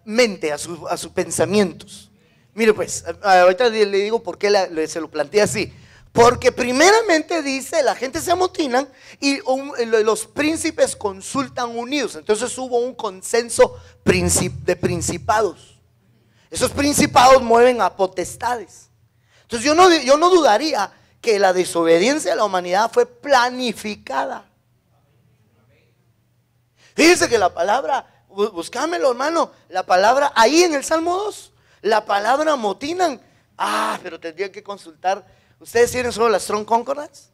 mente, a sus pensamientos. Mire pues, ahorita le digo por qué se lo planteé así. Porque primeramente dice, la gente se amotinan y los príncipes consultan unidos. Entonces hubo un consenso de principados. Esos principados mueven a potestades. Entonces yo no dudaría que la desobediencia de la humanidad fue planificada. Fíjense que la palabra, buscámelo hermano, la palabra ahí en el Salmo 2, la palabra amotinan. Pero tendría que consultar. ¿Ustedes tienen solo la Strong Concordance?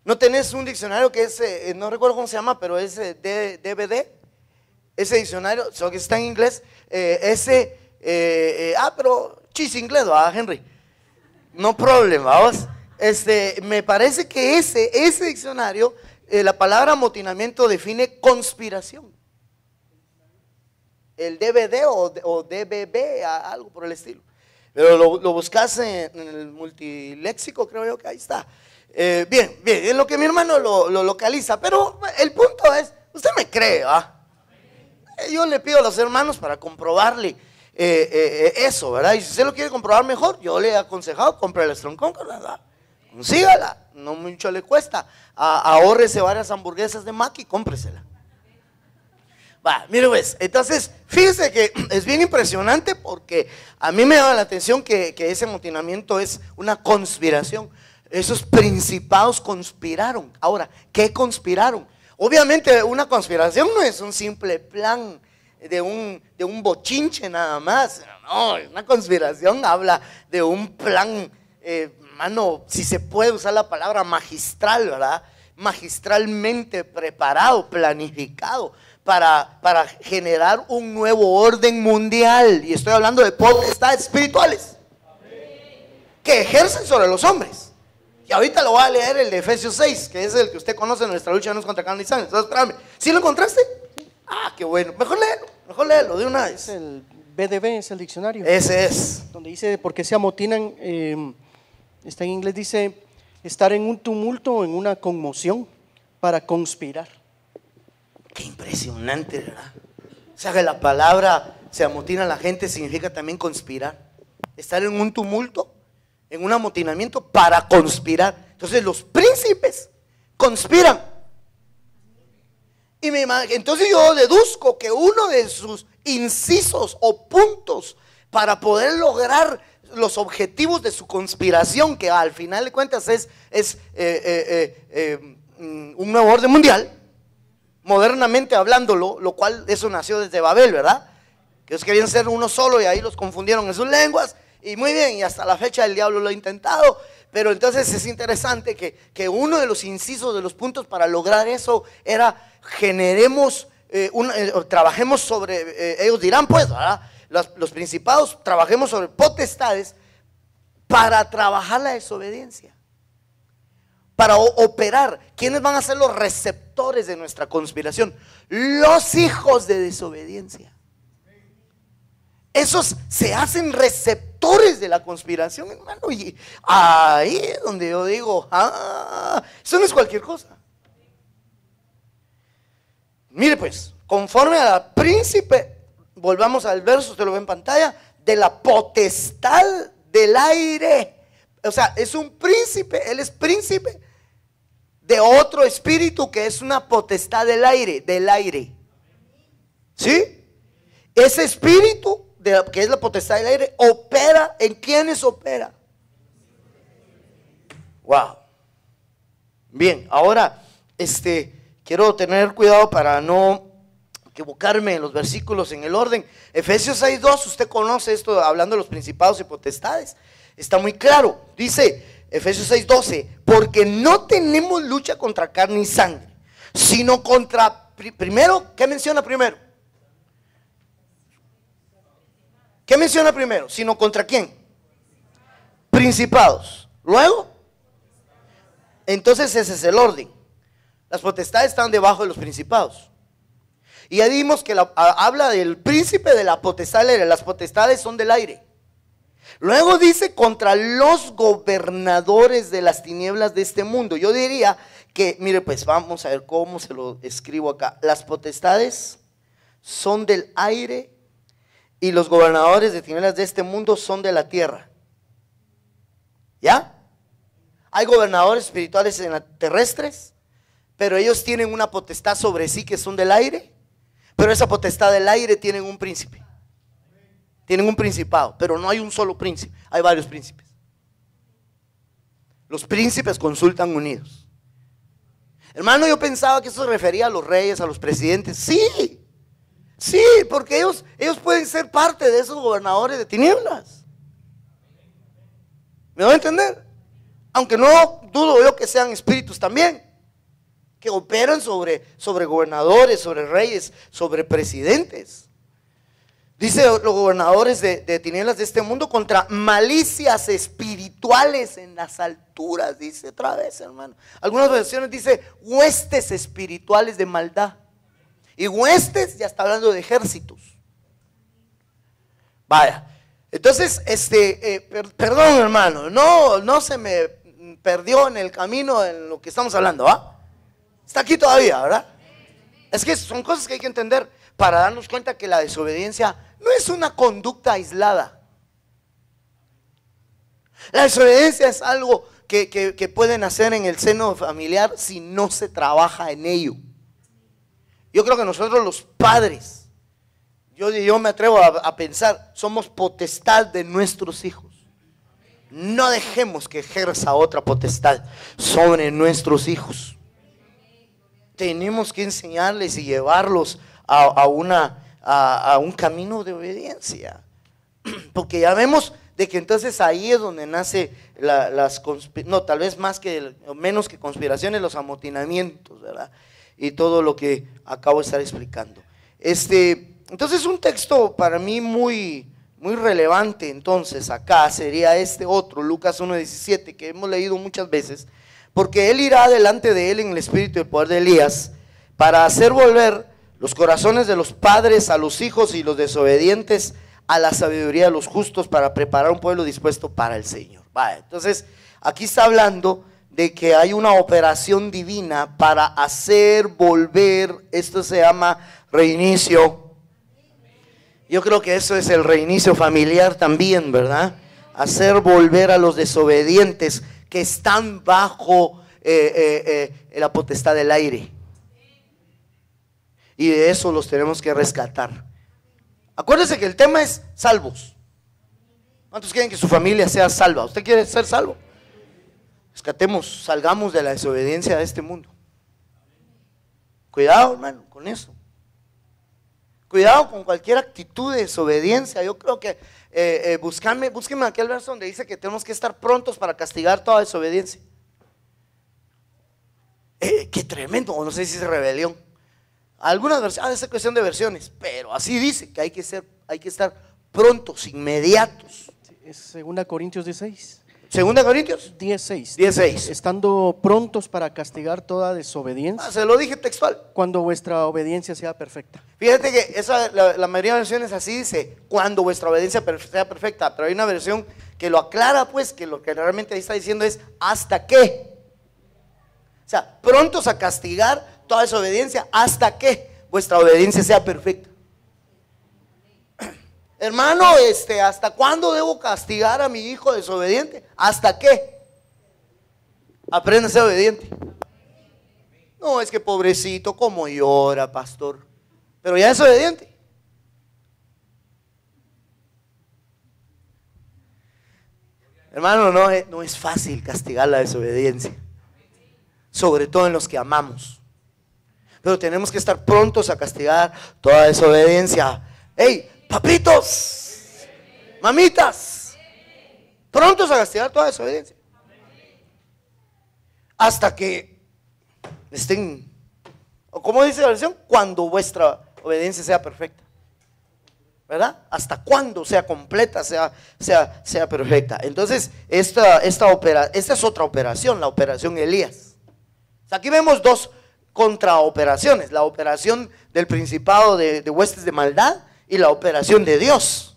¿No tenés un diccionario que es, no recuerdo cómo se llama, pero es DVD? Ese diccionario, solo que está en inglés, pero chis inglés, Henry. No problema, vamos. Me parece que ese diccionario, la palabra amotinamiento define conspiración. El DVD o DBB, algo por el estilo. Pero lo buscas en el multiléxico, creo yo que ahí está. Bien, es lo que mi hermano lo localiza. Pero el punto es, usted me cree, ¿va? Yo le pido a los hermanos para comprobarle eso, ¿verdad? Y si usted lo quiere comprobar mejor, yo le he aconsejado, compre la Strong Concord, ¿verdad? Consígala, no mucho le cuesta. Ahórrese varias hamburguesas de Mac y cómpresela. Mire pues, entonces, fíjese que es bien impresionante porque a mí me llama la atención que ese amotinamiento es una conspiración. Esos principados conspiraron. Ahora, ¿qué conspiraron? Obviamente una conspiración no es un simple plan de un bochinche nada más. No, una conspiración habla de un plan, mano, si se puede usar la palabra magistral, ¿verdad? Magistralmente preparado, planificado para generar un nuevo orden mundial. Y estoy hablando de potestades espirituales que ejercen sobre los hombres. Y ahorita lo voy a leer el de Efesios 6, que es el que usted conoce. Nuestra lucha no es contra carne y sangre. Entonces, espérame, ¿sí lo encontraste? Qué bueno, mejor léelo de una vez. Es el BDB, es el diccionario. Ese es. Donde dice, porque se amotinan, está en inglés, dice, estar en un tumulto o en una conmoción para conspirar. Qué impresionante, ¿verdad? O sea que la palabra se amotina a la gente significa también conspirar. Estar en un tumulto, en un amotinamiento para conspirar. Entonces los príncipes conspiran. Y entonces yo deduzco que uno de sus incisos o puntos para poder lograr los objetivos de su conspiración, que al final de cuentas es un nuevo orden mundial, modernamente hablándolo, lo cual eso nació desde Babel, ¿verdad? Que ellos querían ser uno solo y ahí los confundieron en sus lenguas. Y muy bien, y hasta la fecha el diablo lo ha intentado. Pero entonces es interesante que uno de los incisos, de los puntos para lograr eso era trabajemos sobre, ellos dirán pues, ¿verdad? Los principados, trabajemos sobre potestades para trabajar la desobediencia, para operar. ¿Quiénes van a ser los receptores de nuestra conspiración? Los hijos de desobediencia. Esos se hacen receptores de la conspiración, hermano. Y ahí es donde yo digo, eso no es cualquier cosa. Mire pues, conforme a la príncipe, volvamos al verso, usted lo ve en pantalla, de la potestad del aire. O sea, es un príncipe, él es príncipe de otro espíritu que es una potestad del aire. ¿Sí? Ese espíritu que es la potestad del aire opera, ¿en quiénes opera? Wow. Bien, ahora quiero tener cuidado para no equivocarme en los versículos en el orden. Efesios 6:2, usted conoce esto hablando de los principados y potestades. Está muy claro. Dice Efesios 6:12, porque no tenemos lucha contra carne y sangre, sino contra, primero, ¿qué menciona primero? ¿Qué menciona primero? Sino contra quién? Principados. Luego, entonces ese es el orden. Las potestades están debajo de los principados. Y ya dimos que habla del príncipe de la potestad del aire. Las potestades son del aire. Luego dice contra los gobernadores de las tinieblas de este mundo. Yo diría que, mire pues, vamos a ver cómo se lo escribo acá. Las potestades son del aire y los gobernadores de tinieblas de este mundo son de la tierra. ¿Ya? Hay gobernadores espirituales terrestres, pero ellos tienen una potestad sobre sí que son del aire, pero esa potestad del aire tienen un príncipe, tienen un principado, pero no hay un solo príncipe, hay varios príncipes. Los príncipes consultan unidos. Hermano, yo pensaba que eso se refería a los reyes, a los presidentes. Sí, sí, porque ellos pueden ser parte de esos gobernadores de tinieblas. ¿Me voy a entender? Aunque no dudo yo que sean espíritus también, que operan sobre gobernadores, sobre reyes, sobre presidentes. Dice los gobernadores de tinieblas de este mundo contra malicias espirituales en las alturas, dice otra vez, hermano. Algunas versiones dice huestes espirituales de maldad. Y huestes ya está hablando de ejércitos. Vaya, entonces, perdón, hermano, no se me perdió en el camino en lo que estamos hablando, ¿ah? Está aquí todavía, ¿verdad? Es que son cosas que hay que entender para darnos cuenta que la desobediencia no es una conducta aislada. La desobediencia es algo que pueden hacer en el seno familiar si no se trabaja en ello. Yo creo que nosotros los padres, yo me atrevo a pensar, somos potestad de nuestros hijos. No dejemos que ejerza otra potestad sobre nuestros hijos. Tenemos que enseñarles y llevarlos a un camino de obediencia, porque ya vemos de que entonces ahí es donde nace tal vez menos que conspiraciones, los amotinamientos, ¿verdad? Y todo lo que acabo de estar explicando. Entonces un texto para mí muy relevante entonces acá sería otro, Lucas 1:17, que hemos leído muchas veces, porque él irá delante de él en el espíritu y el poder de Elías para hacer volver los corazones de los padres a los hijos y los desobedientes a la sabiduría de los justos, para preparar un pueblo dispuesto para el Señor. Vale, entonces aquí está hablando de que hay una operación divina para hacer volver, esto se llama reinicio. Yo creo que eso es el reinicio familiar también, ¿verdad? Hacer volver a los desobedientes que están bajo la potestad del aire. Y de eso los tenemos que rescatar. Acuérdense que el tema es salvos. ¿Cuántos quieren que su familia sea salva? ¿Usted quiere ser salvo? Rescatemos, salgamos de la desobediencia de este mundo. Cuidado, hermano, con eso. Cuidado con cualquier actitud de desobediencia. Yo creo que búsquenme aquel verso donde dice que tenemos que estar prontos para castigar toda desobediencia. Qué tremendo, o no sé si es rebelión. Algunas versiones, es cuestión de versiones, pero así dice que hay que estar prontos, inmediatos. Es 2 Corintios 16. 2 Corintios 16. Estando prontos para castigar toda desobediencia. Se lo dije textual. Cuando vuestra obediencia sea perfecta. Fíjate que la mayoría de versiones así dice, cuando vuestra obediencia sea perfecta, pero hay una versión que lo aclara, pues, que lo que realmente ahí está diciendo es hasta que. O sea, prontos a castigar toda desobediencia hasta que vuestra obediencia sea perfecta. Hermano, ¿hasta cuándo debo castigar a mi hijo desobediente? ¿Hasta qué? Aprenda a ser obediente. No, es que pobrecito, como llora, pastor. Pero ya es obediente. Hermano, no es fácil castigar la desobediencia, sobre todo en los que amamos. Pero tenemos que estar prontos a castigar toda desobediencia. ¡Hey, papitos! ¡Mamitas! Prontos a castigar toda desobediencia. Hasta que estén, o como dice la versión, cuando vuestra obediencia sea perfecta. ¿Verdad? Hasta cuando sea completa, sea perfecta. Entonces, esta es otra operación, la operación Elías. O sea, aquí vemos dos contraoperaciones: la operación del principado de huestes de maldad y la operación de Dios.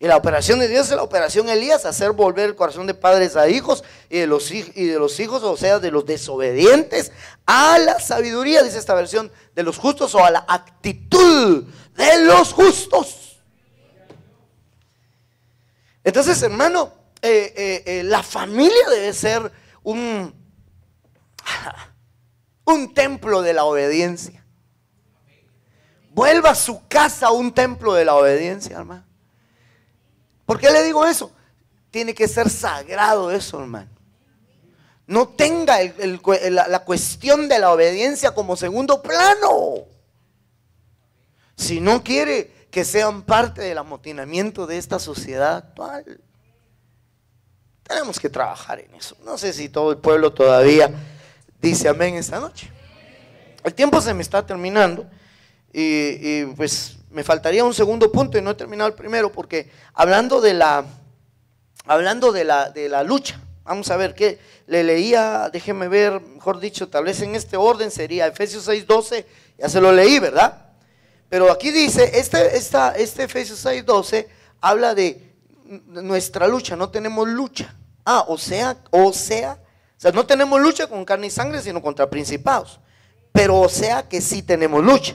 Y la operación de Dios es la operación Elías, hacer volver el corazón de padres a hijos y de los hijos, o sea, de los desobedientes, a la sabiduría, dice esta versión, de los justos, o a la actitud de los justos. Entonces, hermano, la familia debe ser un templo de la obediencia. Vuelva su casa un templo de la obediencia, hermano. ¿Por qué le digo eso? Tiene que ser sagrado eso, hermano. No tenga la cuestión de la obediencia como segundo plano. Si no quiere que sean parte del amotinamiento de esta sociedad actual, tenemos que trabajar en eso. No sé si todo el pueblo todavía dice amén esta noche. El tiempo se me está terminando y pues me faltaría un segundo punto y no he terminado el primero, porque hablando de la lucha, vamos a ver qué le leía, déjeme ver, mejor dicho, tal vez en este orden sería Efesios 6:12, ya se lo leí, ¿verdad? Pero aquí dice, este Efesios 6:12 habla de nuestra lucha, no tenemos lucha. O sea, no tenemos lucha con carne y sangre, sino contra principados. Pero o sea que sí tenemos lucha.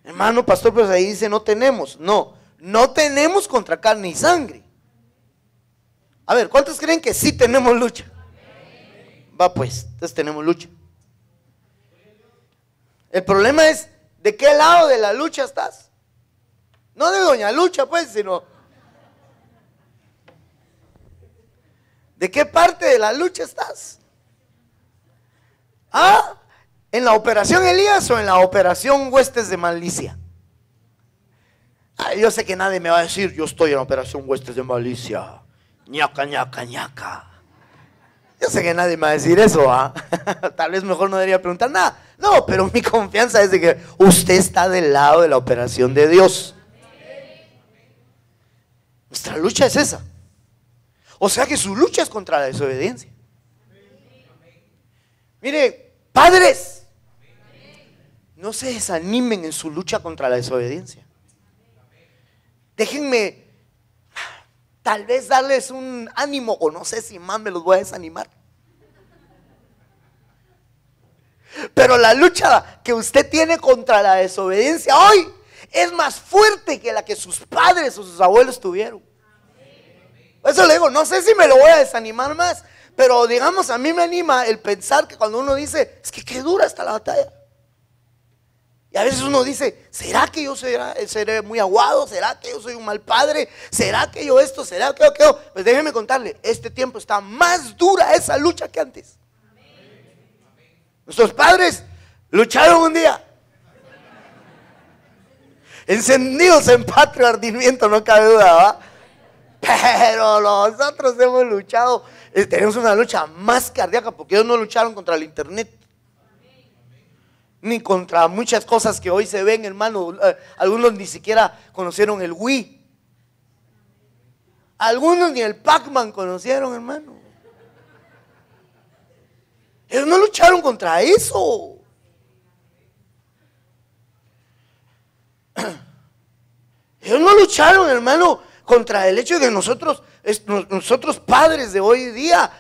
Hermano pastor, pues ahí dice no tenemos. No tenemos contra carne y sangre. A ver, ¿cuántos creen que sí tenemos lucha? Va pues, entonces tenemos lucha. El problema es, ¿de qué lado de la lucha estás? No de doña Lucha, pues, sino ¿de qué parte de la lucha estás? ¿En la operación Elías o en la operación Huestes de Malicia? Yo sé que nadie me va a decir, yo estoy en la operación Huestes de Malicia. Ñaca, ñaca, ñaca. Yo sé que nadie me va a decir eso, Tal vez mejor no debería preguntar nada. No, pero mi confianza es de que usted está del lado de la operación de Dios. Nuestra lucha es esa. O sea que su lucha es contra la desobediencia. Mire, padres, no se desanimen en su lucha contra la desobediencia. Déjenme tal vez darles un ánimo, o no sé si más me los voy a desanimar. Pero la lucha que usted tiene contra la desobediencia hoy es más fuerte que la que sus padres o sus abuelos tuvieron. Por eso le digo, no sé si me lo voy a desanimar más, pero digamos, a mí me anima el pensar que cuando uno dice, es que qué dura está la batalla. Y a veces uno dice, ¿será que yo seré muy aguado? ¿Será que yo soy un mal padre? ¿Será que yo esto? ¿Será que yo? Pues déjeme contarle, este tiempo está más dura esa lucha que antes. Nuestros padres lucharon un día, encendidos en patrio ardimiento, no cabe duda, ¿va? Pero nosotros hemos luchado, tenemos una lucha más cardíaca, porque ellos no lucharon contra el internet, ni contra muchas cosas que hoy se ven, hermano. Algunos ni siquiera conocieron el Wii, algunos ni el Pac-Man conocieron, hermano. Ellos no lucharon contra eso. Ellos no lucharon, hermano, contra el hecho de que nosotros padres de hoy día,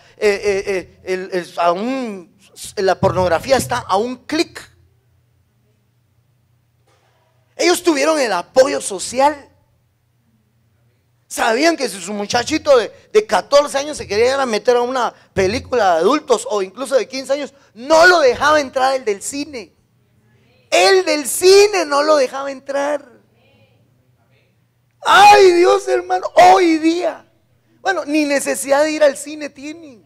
la pornografía está a un clic. Ellos tuvieron el apoyo social. Sabían que si su muchachito de 14 años se quería ir a meter a una película de adultos o incluso de 15 años, no lo dejaba entrar el del cine. El del cine no lo dejaba entrar. Ay, Dios, hermano, hoy día, bueno, ni necesidad de ir al cine tienen.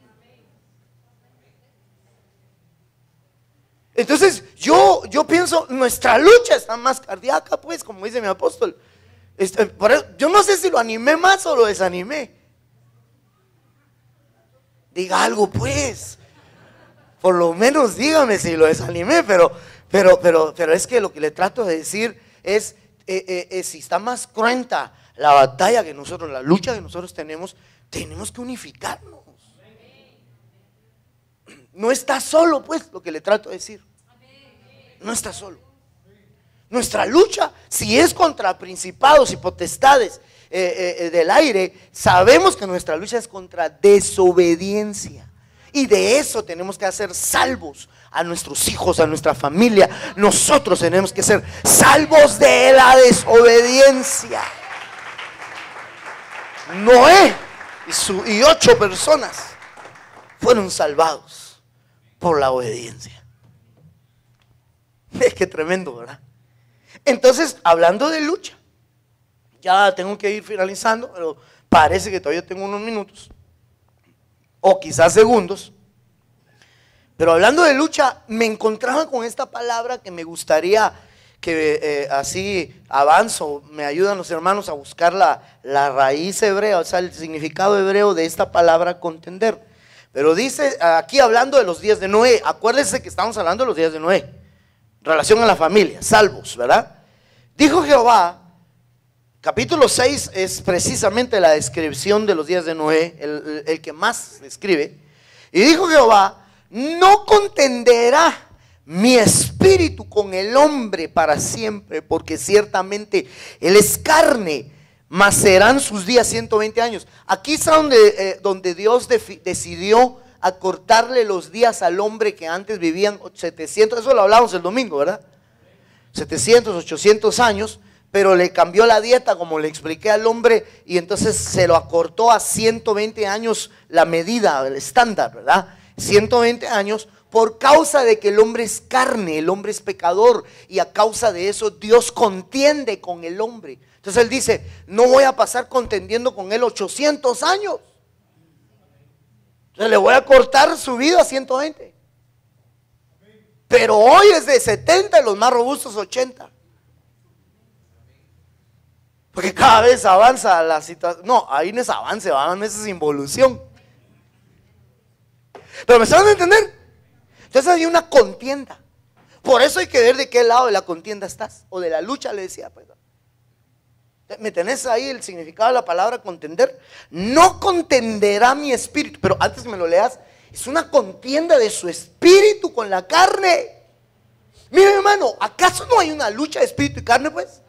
Entonces yo pienso, nuestra lucha está más cardíaca, pues, como dice mi apóstol. Por eso, yo no sé si lo animé más o lo desanimé. Diga algo, pues. Por lo menos dígame si lo desanimé, pero es que lo que le trato de decir es, si está más cruenta la batalla que nosotros, la lucha que nosotros tenemos que unificarnos. No está solo, pues, lo que le trato de decir. No está solo. Nuestra lucha, si es contra principados y potestades del aire, sabemos que nuestra lucha es contra desobediencia. Y de eso tenemos que hacer salvos a nuestros hijos, a nuestra familia. Nosotros tenemos que ser salvos de la desobediencia. Noé y 8 personas fueron salvados por la obediencia. Es que tremendo, ¿verdad? Entonces, hablando de lucha, ya tengo que ir finalizando, pero parece que todavía tengo unos minutos, o quizás segundos. Pero hablando de lucha, me encontraba con esta palabra que me gustaría que así avanzo, me ayudan los hermanos a buscar la raíz hebrea, o sea, el significado hebreo de esta palabra contender. Pero dice aquí, hablando de los días de Noé, acuérdense que estamos hablando de los días de Noé, relación a la familia, salvos, ¿verdad? Dijo Jehová, capítulo 6 es precisamente la descripción de los días de Noé, el que más describe. Y dijo Jehová, no contenderá mi espíritu con el hombre para siempre, porque ciertamente él es carne, mas serán sus días 120 años. Aquí está donde Dios decidió acortarle los días al hombre que antes vivían 700, eso lo hablamos el domingo, ¿verdad? 700, 800 años, pero le cambió la dieta, como le expliqué al hombre, y entonces se lo acortó a 120 años la medida, el estándar, ¿verdad? 120 años por causa de que el hombre es carne, el hombre es pecador, y a causa de eso Dios contiende con el hombre. Entonces él dice, no voy a pasar contendiendo con él 800 años. Entonces le voy a cortar su vida a 120. Pero hoy es de 70 y los más robustos 80. Porque cada vez avanza la situación. No, ahí no es avance, eso es involución. Pero me están a entender. Entonces hay una contienda. Por eso hay que ver de qué lado de la contienda estás, o de la lucha, le decía. Pues. ¿Me tenés ahí el significado de la palabra contender? No contenderá mi espíritu, pero antes que me lo leas, es una contienda de su espíritu con la carne. Mira, hermano, ¿acaso no hay una lucha de espíritu y carne, pues?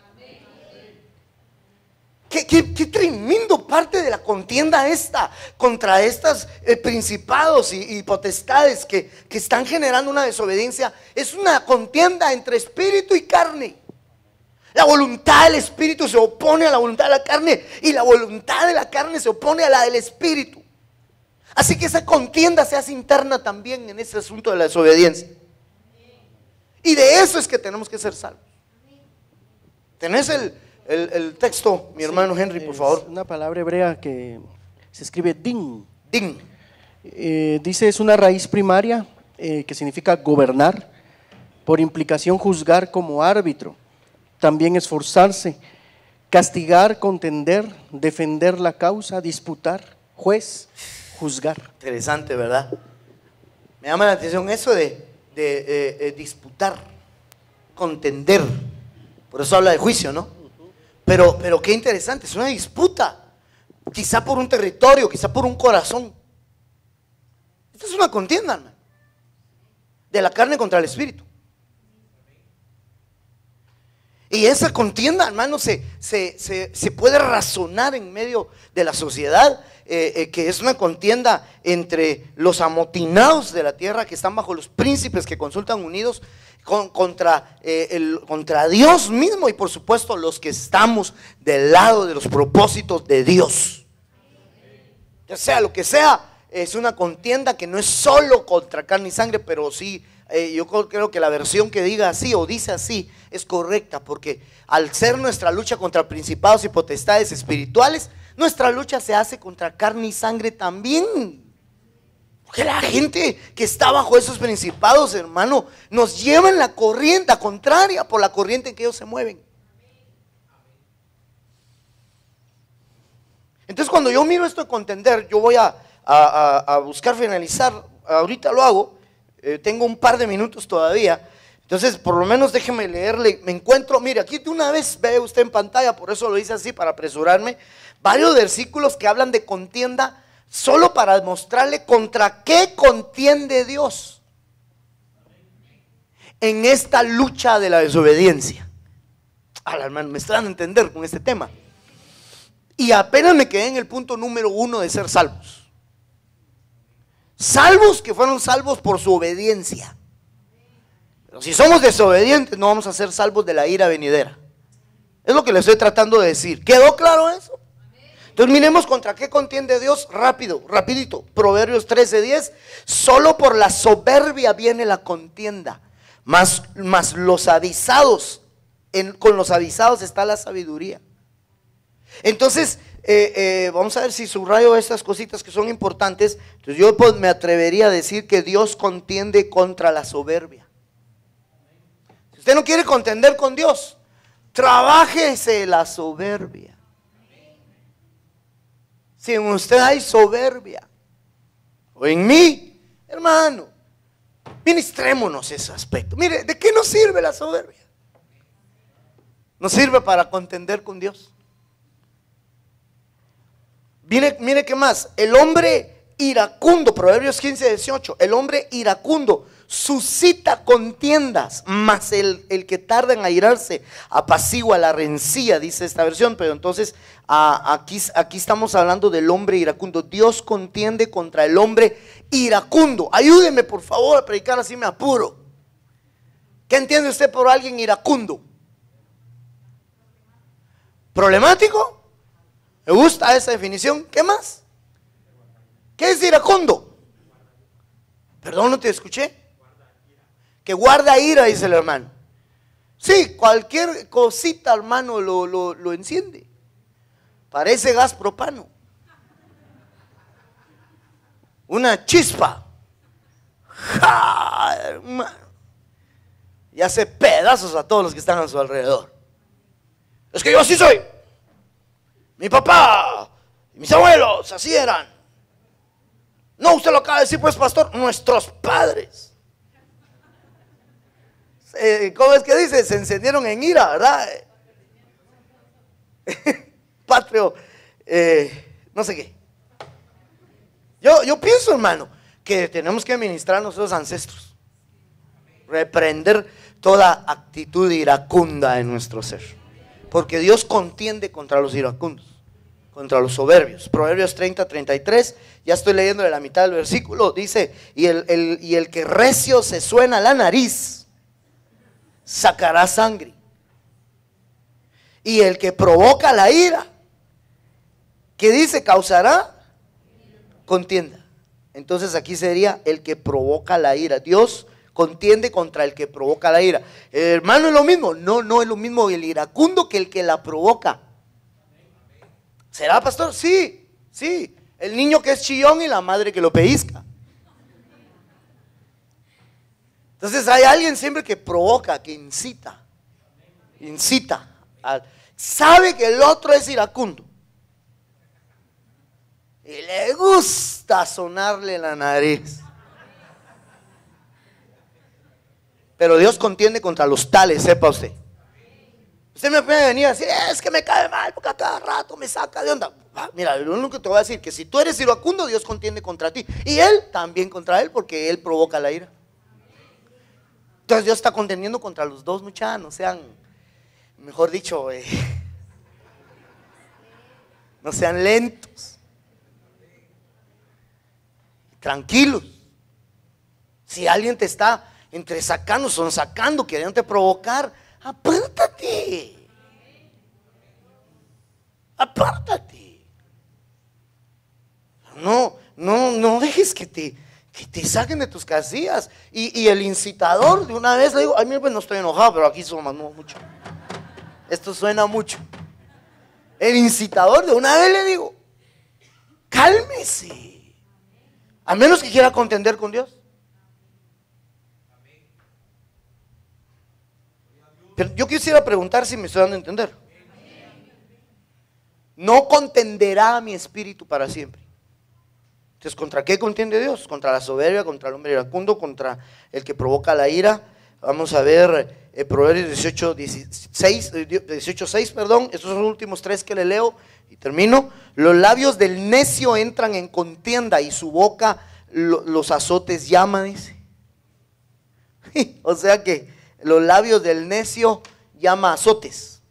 Qué tremendo parte de la contienda esta contra estos principados y potestades que están generando una desobediencia. Es una contienda entre espíritu y carne. La voluntad del espíritu se opone a la voluntad de la carne, y la voluntad de la carne se opone a la del espíritu. Así que esa contienda se hace interna también en ese asunto de la desobediencia. Y de eso es que tenemos que ser salvos. ¿Tenés el texto, mi hermano Henry, por favor? Una palabra hebrea que se escribe din. Din. Dice, es una raíz primaria que significa gobernar, por implicación juzgar como árbitro, también esforzarse, castigar, contender, defender la causa, disputar, juez, juzgar. Interesante, ¿verdad? Me llama la atención eso de disputar, contender. Por eso habla de juicio, ¿no? Pero qué interesante, es una disputa. Quizá por un territorio, quizá por un corazón. Esta es una contienda, hermano, de la carne contra el espíritu. Y esa contienda, hermano, se puede razonar en medio de la sociedad, que es una contienda entre los amotinados de la tierra, que están bajo los príncipes que consultan unidos, contra Dios mismo, y por supuesto los que estamos del lado de los propósitos de Dios. Ya sea lo que sea, es una contienda que no es solo contra carne y sangre, pero sí, yo creo que la versión que diga así o dice así es correcta, porque al ser nuestra lucha contra principados y potestades espirituales, nuestra lucha se hace contra carne y sangre también. Porque la gente que está bajo esos principados, hermano, nos lleva en la corriente contraria por la corriente en que ellos se mueven. Entonces, cuando yo miro esto de contender, yo voy a buscar finalizar. Ahorita lo hago, tengo un par de minutos todavía. Entonces, por lo menos déjeme leerle. Me encuentro, mire, aquí de una vez ve usted en pantalla, por eso lo hice así para apresurarme, varios versículos que hablan de contienda, solo para mostrarle contra qué contiende Dios en esta lucha de la desobediencia. Hermano, me están dando a entender con este tema. Y apenas me quedé en el punto número 1 de ser salvos. Salvos que fueron salvos por su obediencia. Pero si somos desobedientes, no vamos a ser salvos de la ira venidera. Es lo que le estoy tratando de decir. ¿Quedó claro eso? Entonces miremos contra qué contiende Dios rápido, rapidito. Proverbios 13:10, solo por la soberbia viene la contienda, mas los avisados, con los avisados está la sabiduría. Entonces, vamos a ver si subrayo estas cositas que son importantes. Entonces yo me atrevería a decir que Dios contiende contra la soberbia. Si usted no quiere contender con Dios, trabájese la soberbia. Si en usted hay soberbia, o en mí, hermano, ministrémonos ese aspecto. Mire, ¿de qué nos sirve la soberbia? Nos sirve para contender con Dios. Mire qué más, el hombre iracundo, Proverbios 15:18, el hombre iracundo suscita contiendas, mas el que tarda en airarse apacigua la rencilla, dice esta versión. Pero entonces aquí estamos hablando del hombre iracundo. Dios contiende contra el hombre iracundo. Ayúdeme por favor a predicar, así me apuro. ¿Qué entiende usted por alguien iracundo? ¿Problemático? Me gusta esa definición. ¿Qué más? ¿Qué es iracundo? Perdón, no te escuché. Que guarda ira, dice el hermano. Sí, cualquier cosita, hermano, lo enciende. Parece gas propano. Una chispa. ¡Ja, hermano! Y hace pedazos a todos los que están a su alrededor. Es que yo así soy. Mi papá y mis abuelos así eran. No, usted lo acaba de decir, pues, pastor. Nuestros padres. ¿Cómo es que dice? Se encendieron en ira, ¿verdad? Patrio, no sé qué. Yo pienso, hermano, que tenemos que ministrar a nuestros ancestros, reprender toda actitud iracunda en nuestro ser, porque Dios contiende contra los iracundos, contra los soberbios. Proverbios 30:33, ya estoy leyendo de la mitad del versículo, dice: y el que recio se suena la nariz sacará sangre, y el que provoca la ira, ¿qué dice? Causará contienda. Entonces aquí sería el que provoca la ira. Dios contiende contra el que provoca la ira. Hermano, ¿es lo mismo? No es lo mismo el iracundo que el que la provoca. ¿Será, pastor? Sí. El niño que es chillón y la madre que lo pellizca. Entonces hay alguien siempre que provoca, que incita. Sabe que el otro es iracundo y le gusta sonarle la nariz. Pero Dios contiende contra los tales, sepa usted. Usted me puede venir a decir: es que me cae mal porque a cada rato me saca de onda. Mira, lo único que te voy a decir es que si tú eres iracundo, Dios contiende contra ti, y Él también contra él, porque Él provoca la ira. Entonces Dios está contendiendo contra los dos, muchachos. No sean, mejor dicho, no sean lentos, tranquilos. Si alguien te está entresacando, sonsacando, queriéndote provocar, apártate. No dejes que te saquen de tus casillas. Y el incitador, de una vez le digo: ay, mira, pues no estoy enojado, pero aquí somos mucho. Esto suena mucho. El incitador, de una vez le digo: cálmese. A menos que quiera contender con Dios. Pero yo quisiera preguntar si me estoy dando a entender. No contenderá mi espíritu para siempre. Entonces, ¿contra qué contiende Dios? Contra la soberbia, contra el hombre iracundo, contra el que provoca la ira. Vamos a ver Proverbios 18:6, perdón. Estos son los últimos tres que le leo y termino. Los labios del necio entran en contienda, y su boca los azotes llama, dice. O sea que los labios del necio llama azotes.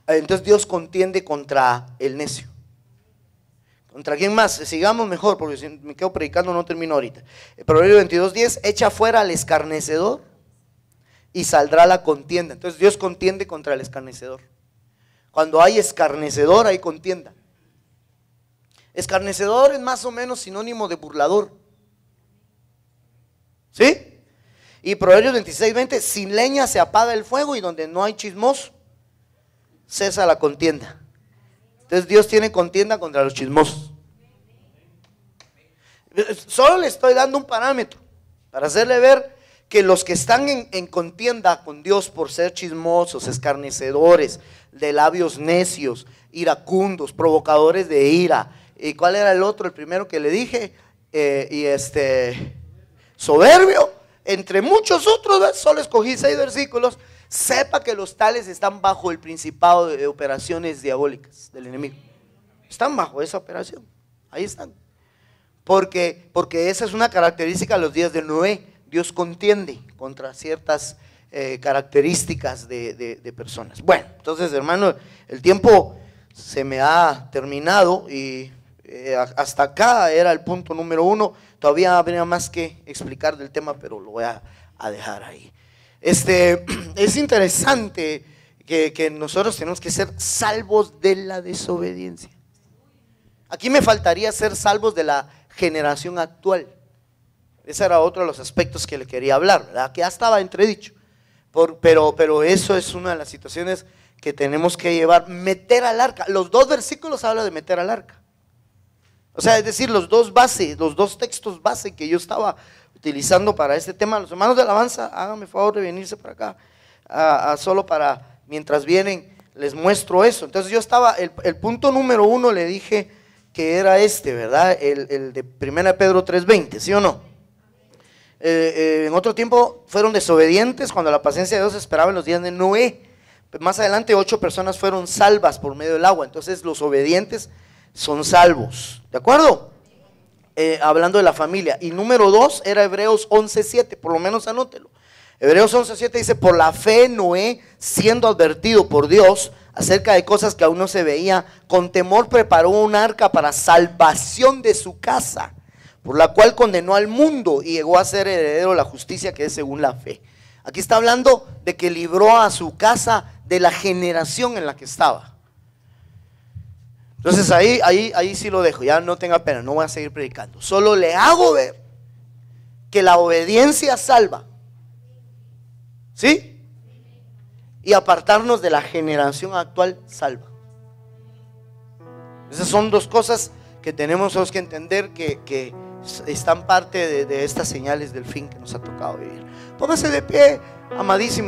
Entonces Dios contiende contra el necio. ¿Contra quién más? Sigamos mejor, porque si me quedo predicando no termino ahorita. Proverbios 22:10, echa fuera al escarnecedor y saldrá la contienda. Entonces Dios contiende contra el escarnecedor, Cuando hay escarnecedor, hay contienda. Escarnecedor es más o menos sinónimo de burlador. ¿Sí? Y Proverbios 26:20, sin leña se apaga el fuego y donde no hay chismoso, cesa la contienda. Entonces Dios tiene contienda contra los chismosos. Solo le estoy dando un parámetro para hacerle ver que los que están en contienda con Dios por ser chismosos, escarnecedores, de labios necios, iracundos, provocadores de ira. ¿Y cuál era el otro? El primero que le dije, soberbio, entre muchos otros, ¿ves? Solo escogí 6 versículos. Sepa que los tales están bajo el principado de operaciones diabólicas del enemigo. Están bajo esa operación, ahí están. Porque esa es una característica de los días de Noé. Dios contiende contra ciertas características de personas. Bueno, entonces, hermano, el tiempo se me ha terminado y hasta acá era el punto número 1. Todavía habría más que explicar del tema, pero lo voy a dejar ahí. Es interesante que nosotros tenemos que ser salvos de la desobediencia. Aquí me faltaría ser salvos de la generación actual. Ese era otro de los aspectos que le quería hablar, ¿verdad? Que ya estaba entredicho. Pero eso es una de las situaciones que tenemos que llevar. Meter al arca. Los 2 versículos hablan de meter al arca. O sea, es decir, los 2 textos base que yo estaba utilizando para este tema. Los hermanos de alabanza, háganme favor de venirse para acá. Solo para, mientras vienen, les muestro eso. Entonces yo estaba, el punto número 1 le dije que era ¿verdad? El de 1 Pedro 3:20, ¿sí o no? En otro tiempo fueron desobedientes cuando la paciencia de Dios esperaba en los días de Noé. Más adelante 8 personas fueron salvas por medio del agua. Entonces los obedientes son salvos, ¿de acuerdo? Hablando de la familia. Y número 2 era Hebreos 11:7, por lo menos anótelo. Hebreos 11:7 dice: por la fe Noé, siendo advertido por Dios acerca de cosas que aún no se veía, con temor preparó un arca para salvación de su casa, por la cual condenó al mundo y llegó a ser heredero de la justicia que es según la fe. Aquí está hablando de que libró a su casa de la generación en la que estaba. Entonces ahí sí lo dejo, ya no tenga pena, no voy a seguir predicando. Solo le hago ver que la obediencia salva, ¿sí? Y apartarnos de la generación actual salva. Esas son 2 cosas que tenemos que entender que están parte de estas señales del fin que nos ha tocado vivir. Póngase de pie, amadísimo.